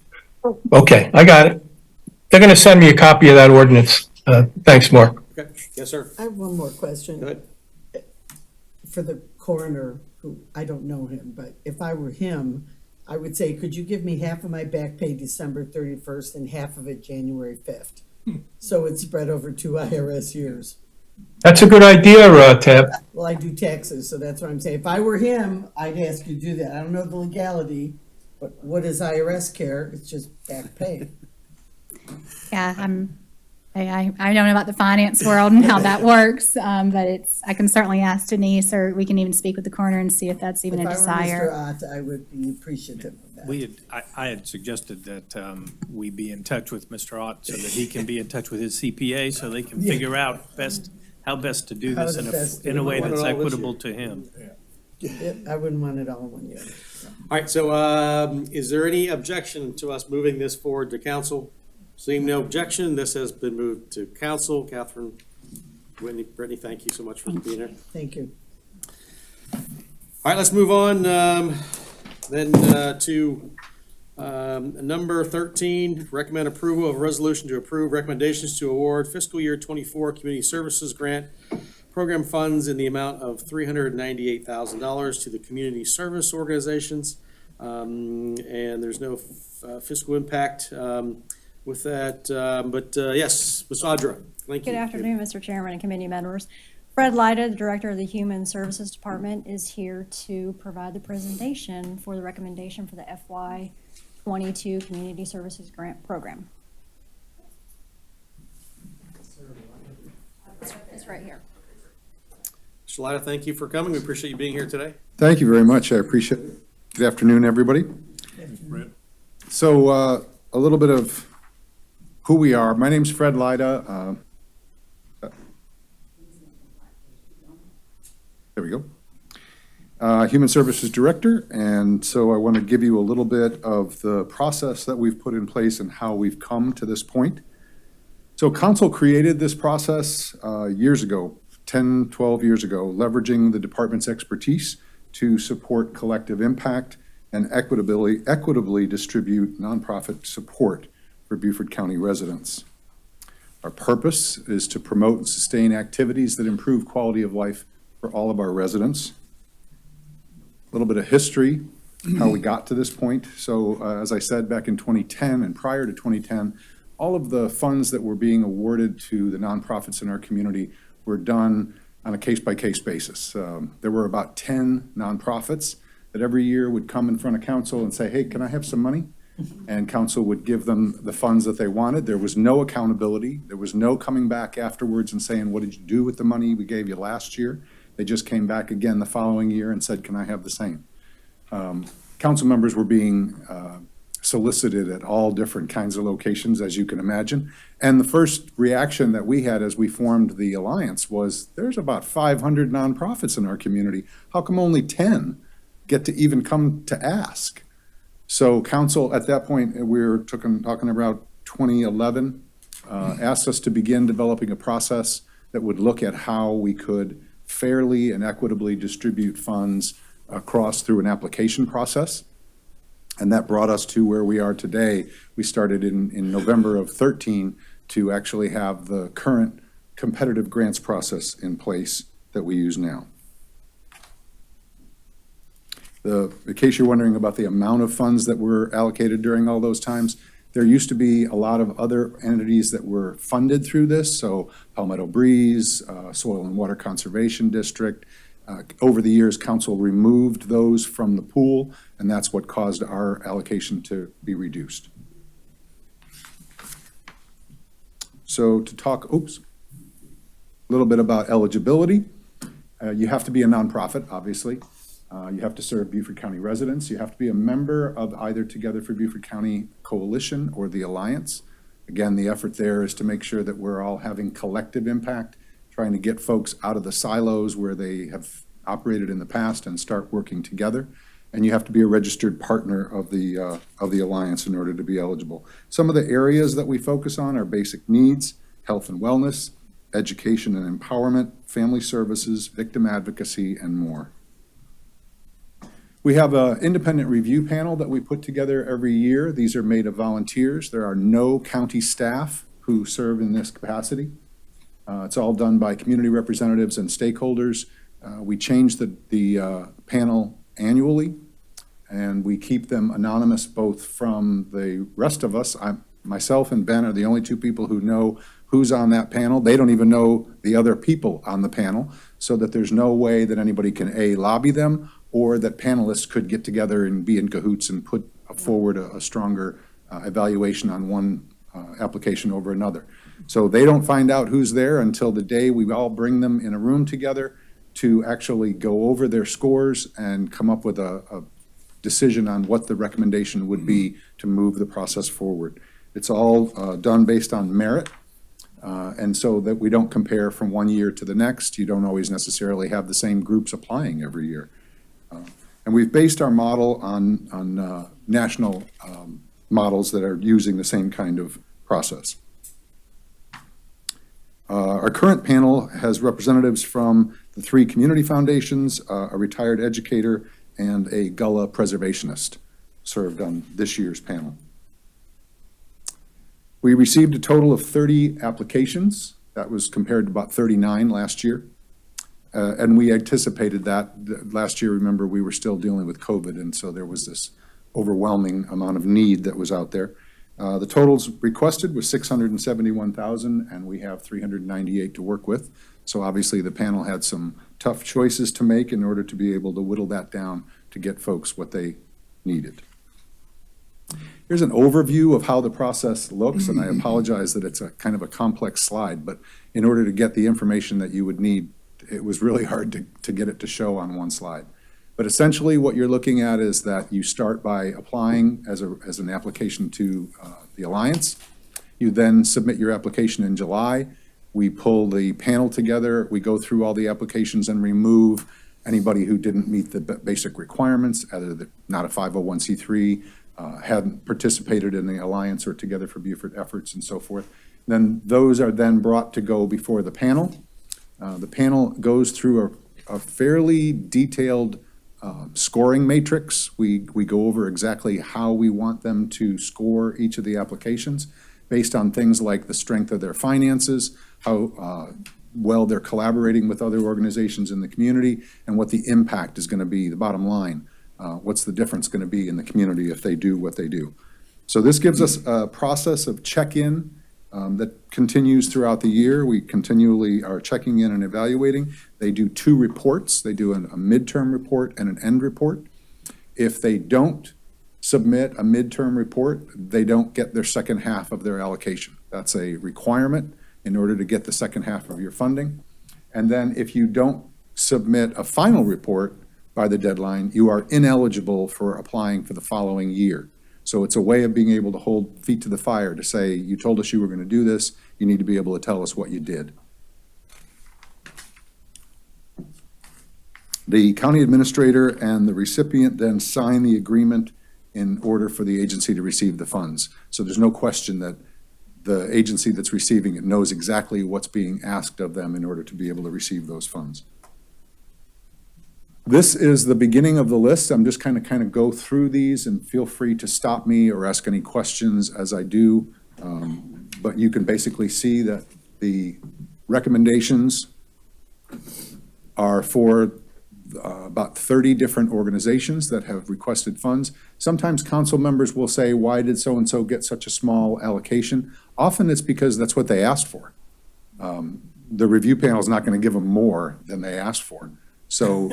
Okay, I got it. They're gonna send me a copy of that ordinance. Thanks, Mark. Okay, yes, sir. I have one more question. Go ahead. For the coroner, who, I don't know him, but if I were him, I would say, could you give me half of my back pay December 31st and half of it January 5th? So it's spread over 2 IRS years. That's a good idea, Tab. Well, I do taxes, so that's what I'm saying. If I were him, I'd ask you to do that. I don't know the legality, but what does IRS care? It's just back pay. Yeah, I don't know about the finance world and how that works, but I can certainly ask Denise, or we can even speak with the coroner and see if that's even a If I were Mr. desire. Ott, I would be appreciative of that. I had suggested that we be in touch with Mr. Ott so that he can be in touch with his CPA so they can figure out how best to do How this to best do in a it. way Want it that's all this equitable year. to him. I wouldn't want it all in 1 year. All right, so is there any objection to us moving this forward to council? Seeing no objection, this has been moved to council. Catherine, Brittany, thank you so much for being here. Thank you. All right, let's move on then to number 13, recommend approval of a resolution to approve recommendations to award fiscal year 24 community services grant program funds in the amount of $398,000 to the community service organizations. And there's no fiscal impact with that, but yes, Ms. Audra, thank you. Good afternoon, Mr. Chairman and committee members. Fred Lyda, the Director of the Human Services Department, is here to provide the presentation for the recommendation for the FY 22 Community Services Grant Program. It's right here. Mr. Lyda, thank you for coming. We appreciate you being here today. Thank you very much. I appreciate it. Good afternoon, everybody. So a little bit of who we are. My name's Fred Lyda. There we go. Human Services Director. And so I want to give you a little bit of the process that we've put in place and how we've come to this point. So council created this process years ago, 10, 12 years ago, leveraging the department's expertise to support collective impact and equitably distribute nonprofit support for Beaufort County residents. Our purpose is to promote and sustain activities that improve quality of life for all of our residents. A little bit of history, how we got to this point. So as I said, back in 2010 and prior to 2010, all of the funds that were being awarded to the nonprofits in our community were done on a case-by-case basis. There were about 10 nonprofits that every year would come in front of council and say, hey, can I have some money? And council would give them the funds that they wanted. There was no accountability. There was no coming back afterwards and saying, what did you do with the money we gave you last year? They just came back again the following year and said, can I have the same? Council members were being solicited at all different kinds of locations, as you can imagine. And the first reaction that we had as we formed the alliance was, there's about 500 nonprofits in our community. How come only 10 get to even come to ask? So council, at that point, we were talking about 2011, asked us to begin developing a process that would look at how we could fairly and equitably distribute funds across through an application process. And that brought us to where we are today. We started in November of 13 to actually have the current competitive grants process in place that we use now. In case you're wondering about the amount of funds that were allocated during all those times, there used to be a lot of other entities that were funded through this. So Palmetto Breeze, Soil and Water Conservation District. Over the years, council removed those from the pool, and that's what caused our allocation to be reduced. So to talk, a little bit about eligibility. You have to be a nonprofit, obviously. You have to serve Beaufort County residents. You have to be a member of either Together for Beaufort County Coalition or the Alliance. Again, the effort there is to make sure that we're all having collective impact, trying to get folks out of the silos where they have operated in the past and start working together. And you have to be a registered partner of the Alliance in order to be eligible. Some of the areas that we focus on are basic needs, health and wellness, education and empowerment, family services, victim advocacy, and more. We have an independent review panel that we put together every year. These are made of volunteers. There are no county staff who serve in this capacity. It's all done by community representatives and stakeholders. We change the panel annually, and we keep them anonymous both from the rest of us. Myself and Ben are the only two people who know who's on that panel. They don't even know the other people on the panel, so that there's no way that anybody can lobby them, or that panelists could get together and be in cahoots and put forward a stronger evaluation on one application over another. So they don't find out who's there until the day we all bring them in a room together to actually go over their scores and come up with a decision on what the recommendation would be to move the process forward. It's all done based on merit, and so that we don't compare from one year to the next. You don't always necessarily have the same groups applying every year. And we've based our model on national models that are using the same kind of process. Our current panel has representatives from the 3 community foundations, a retired educator, and a Gullah preservationist served on this year's panel. We received a total of 30 applications. That was compared to about 39 last year. And we anticipated that. Last year, remember, we were still dealing with COVID, and so there was this overwhelming amount of need that was out there. The totals requested was $671,000, and we have 398 to work with. So obviously, the panel had some tough choices to make in order to be able to whittle that down to get folks what they needed. Here's an overview of how the process looks, and I apologize that it's a kind of a complex slide, but in order to get the information that you would need, it was really hard to get it to show on one slide. But essentially what you're looking at is that you start by applying as an application to the Alliance. You then submit your application in July. We pull the panel together. We go through all the applications and remove anybody who didn't meet the basic requirements, either not a 501c3, hadn't participated in the Alliance or Together for Beaufort efforts and so forth. Then those are then brought to go before the panel. The panel goes through a fairly detailed scoring matrix. We go over exactly how we want them to score each of the applications. based on things like the strength of their finances, how well they're collaborating with other organizations in the community, and what the impact is going to be, the bottom line. What's the difference going to be in the community if they do what they do? So this gives us a process of check-in that continues throughout the year. We continually are checking in and evaluating. They do 2 reports. They do a midterm report and an end report. If they don't submit a midterm report, they don't get their second half of their allocation. That's a requirement in order to get the second half of your funding. And then if you don't submit a final report by the deadline, you are ineligible for applying for the following year. So it's a way of being able to hold feet to the fire to say, you told us you were going to do this, you need to be able to tell us what you did. The county administrator and the recipient then sign the agreement in order for the agency to receive the funds. So there's no question that the agency that's receiving it knows exactly what's being asked of them in order to be able to receive those funds. This is the beginning of the list. I'm just kind of go through these, and feel free to stop me or ask any questions as I do. But you can basically see that the recommendations are for about 30 different organizations that have requested funds. Sometimes council members will say, why did so-and-so get such a small allocation? Often it's because that's what they asked for. The review panel is not going to give them more than they asked for. So,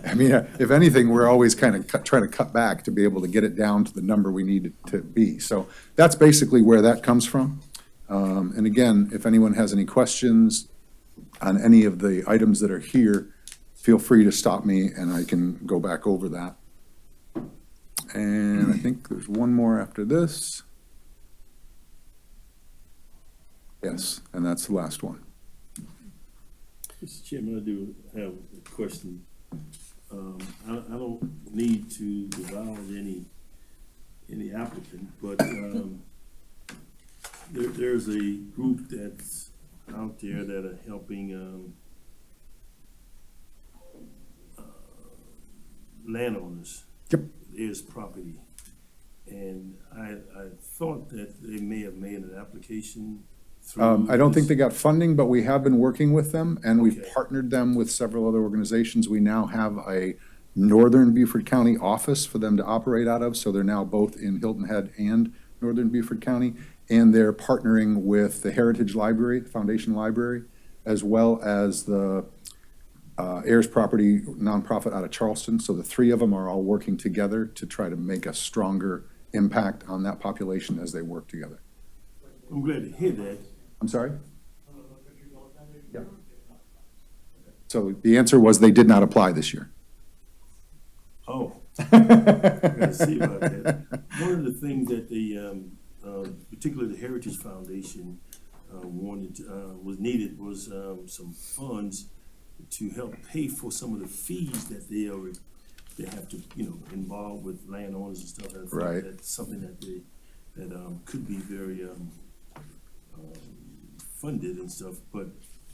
I mean, if anything, we're always kind of trying to cut back to be able to get it down to the number we need it to be. So that's basically where that comes from. And again, if anyone has any questions on any of the items that are here, feel free to stop me and I can go back over that. And I think there's one more after this. Yes, and that's the last one. Mr. Chairman, I do have a question. I don't need to divulge any applicant, but there's a group that's out there that are helping landowners. Yep. There's property. And I thought that they may have made an application through I don't think this. they got funding, but we have been working with them, and we've Okay. partnered them with several other organizations. We now have a Northern Beaufort County office for them to operate out of, so they're now both in Hilton Head and Northern Beaufort County, and they're partnering with the Heritage Library, the Foundation Library, as well as the Heirs Property nonprofit out of Charleston. So the 3 of them are all working together to try to make a stronger impact on that population as they work together. I'm glad to hear that. I'm sorry? Yeah. So the answer was they did not apply this year. Oh. Gotta see about that. One of the things that the, particularly the Heritage Foundation, was needed was, some funds to help pay for some of the fees that they have to, involve with landowners and stuff. I think Right. That's something that could be very, funded and stuff, but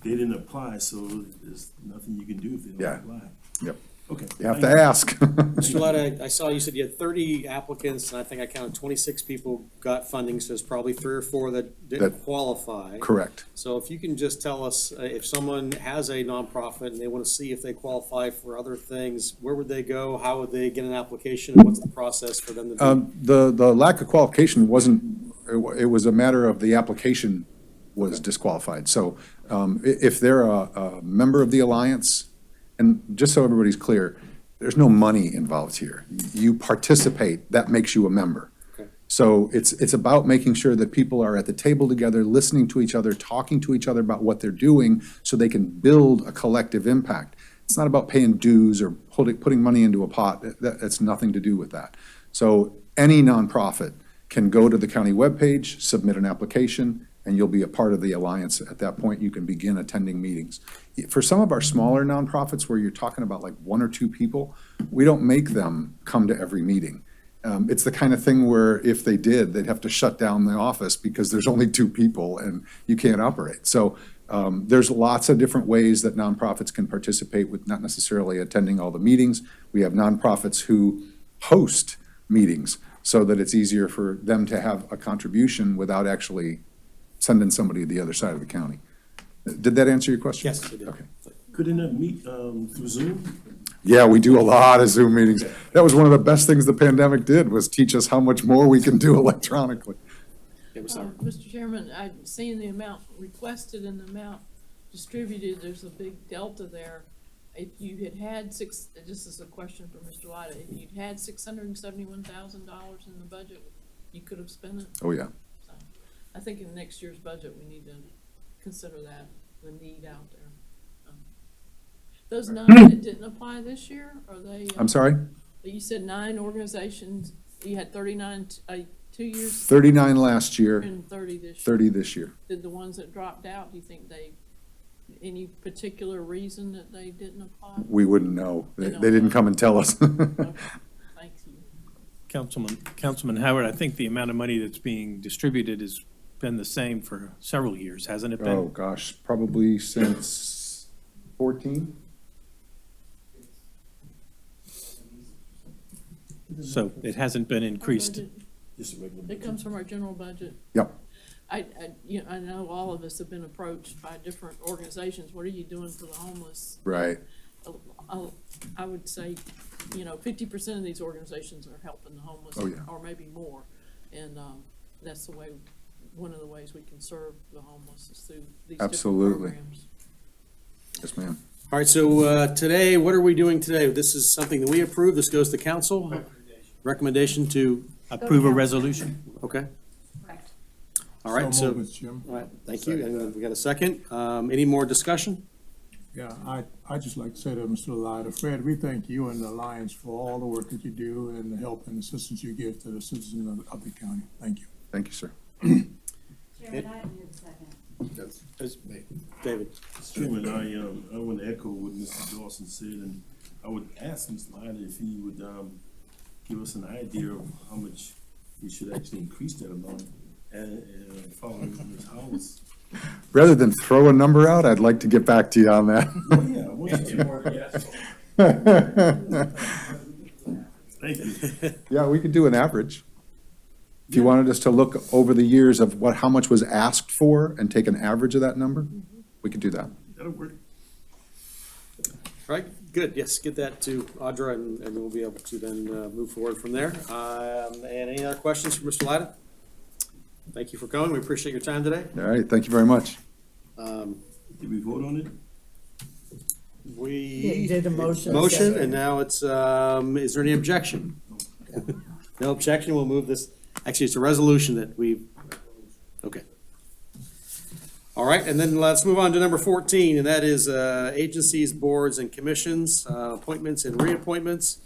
they didn't apply, so there's nothing you can do if they don't Yeah. apply. Yep. Okay. You have to ask. Mr. Lott, I saw you said you had 30 applicants, and I think I counted 26 people got funding, so there's probably 3 or 4 that didn't That- qualify. Correct. So if you can just tell us, if someone has a nonprofit and they want to see if they qualify for other things, where would they go? How would they get an application? What's the process for them to do? The lack of qualification wasn't, it was a matter of the application was disqualified. So if they're a member of the Alliance, and just so everybody's clear, there's no money involved here. You participate, that makes you a member. Okay. So it's about making sure that people are at the table together, listening to each other, talking to each other about what they're doing so they can build a collective impact. It's not about paying dues or putting money into a pot. That's nothing to do with that. So any nonprofit can go to the county webpage, submit an application, and you'll be a part of the Alliance. At that point, you can begin attending meetings. For some of our smaller nonprofits where you're talking about like 1 or 2 people, we don't make them come to every meeting. It's the kind of thing where if they did, they'd have to shut down the office because there's only 2 people and you can't operate. So there's lots of different ways that nonprofits can participate with not necessarily attending all the meetings. We have nonprofits who host meetings. so that it's easier for them to have a contribution without actually sending somebody to the other side of the county. Did that answer your question? Yes, it did. Okay. Could they not meet, through Zoom? Yeah, we do a lot of Zoom meetings. That was one of the best things the pandemic did, was teach us how much more we can do electronically. Mr. Chairman, I've seen the amount requested and the amount distributed, there's a big delta there. If you had this is a question for Mr. Lyda, if you'd had $671,000 in the budget, you could have spent it. Oh, yeah. So, I think in next year's budget, we need to consider that, the need out there. Those 9 that didn't apply this year, are they? I'm sorry? You said 9 organizations, you had 39, 2 years? 39 last year. And 30 this year. 30 this year. Did the ones that dropped out, do you think any particular reason that they didn't apply? We wouldn't know. They don't didn't know. come and tell us. Thank you. Councilman Howard, I think the amount of money that's being distributed has been the same for several years, hasn't it Oh, been? gosh, probably since 14? So it hasn't been increased. It comes from our general budget. Yep. I know all of us have been approached by different organizations. What are you doing for the homeless? Right. I would say, 50% of these organizations are helping the homeless. Oh, yeah. Or maybe more. And, that's one of the ways we can serve the homeless is through these different Absolutely. programs. Yes, ma'am. All right, so today, what are we doing today? This is something that we approve. This goes to council. Recommendation to, Approve a resolution. okay. All right, So so, moved, Mr. Chairman. all right, thank you. And we got a second. Any more discussion? Yeah, I'd just like to say to Mr. Lyda, Fred, we thank you and the Alliance for all the work that you do and the help and assistance you give to the citizens of the county. Thank you. Thank you, sir. Chairman, I need a second. David. Mr. Chairman, I want to echo what Mr. Dawson said, and I would ask Mr. Lyda if he would, give us an idea of how much we should actually increase that amount, and following Ms. Howard's. Rather than throw a number out, I'd like to get back to you on that. Oh, yeah, I want you to. Thank you. Yeah, we could do an average. If you wanted us to look over the years of how much was asked for and take an average of that number, we could do that. That'll work. All right, good. Yes, get that to Audra and we'll be able to then move forward from there. And any other questions for Mr. Lyda? Thank you for coming. We appreciate your time today. All right, thank you very much. Did we vote on it? We You did a motion. Motion, and now it's, is there any objection? No objection, we'll move this, actually, it's a resolution that okay. All right, and then let's move on to number 14, and that is agencies, boards, and commissions, appointments and reappointments.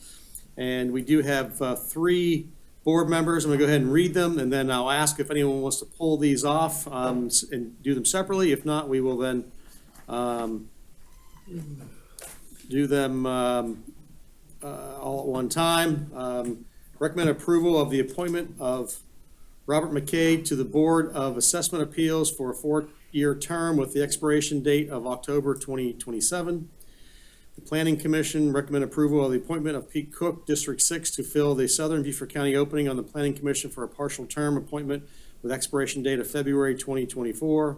And we do have 3 board members. I'm gonna go ahead and read them, and then I'll ask if anyone wants to pull these off and do them separately. If not, we will then do them all at one time. Recommend approval of the appointment of Robert McKay to the Board of Assessment Appeals for a 4-year term with the expiration date of October 2027. The Planning Commission recommend approval of the appointment of Pete Cook, District 6, to fill the Southern Beaufort County opening on the Planning Commission for a partial term appointment with expiration date of February 2024.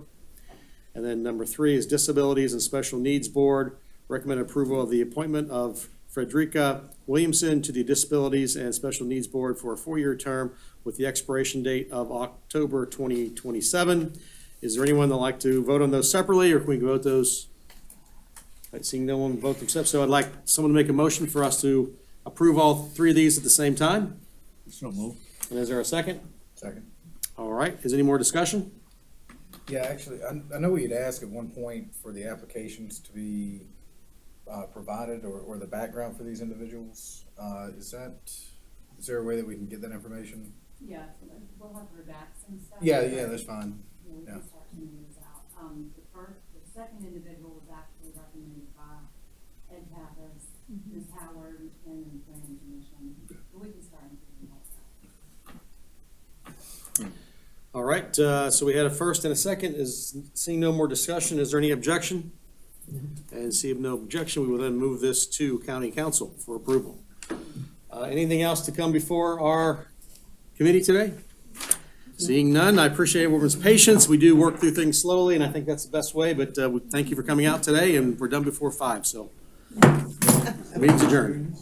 And then number 3 is Disabilities and Special Needs Board. Recommend approval of the appointment of Frederica Williamson to the Disabilities and Special Needs Board for a 4-year term with the expiration date of October 2027. Is there anyone that'd like to vote on those separately, or can we vote those? All right, seeing no one vote themselves, so I'd like someone to make a motion for us to approve all 3 of these at the same time. So moved. And is there a second? Second. All right, is any more discussion? Yeah, actually, I know we had asked at one point for the applications to be provided or the background for these individuals. Is there a way that we can get that information? Yeah, we'll have to redact some stuff. Yeah, that's fine. We Yeah. can start sending these out. The second individual was actually recommended by Ed Pappas, Ms. Howard, and the Planning Commission. But we can start including all that. All right, so we had a first and a second. Seeing no more discussion, is there any objection? And seeing no objection, we will then move this to County Council for approval. Anything else to come before our committee today? Seeing none, I appreciate everyone's patience. We do work through things slowly, and I think that's the best way, but we thank you for coming out today, and we're done before 5, so. Meeting's adjourned.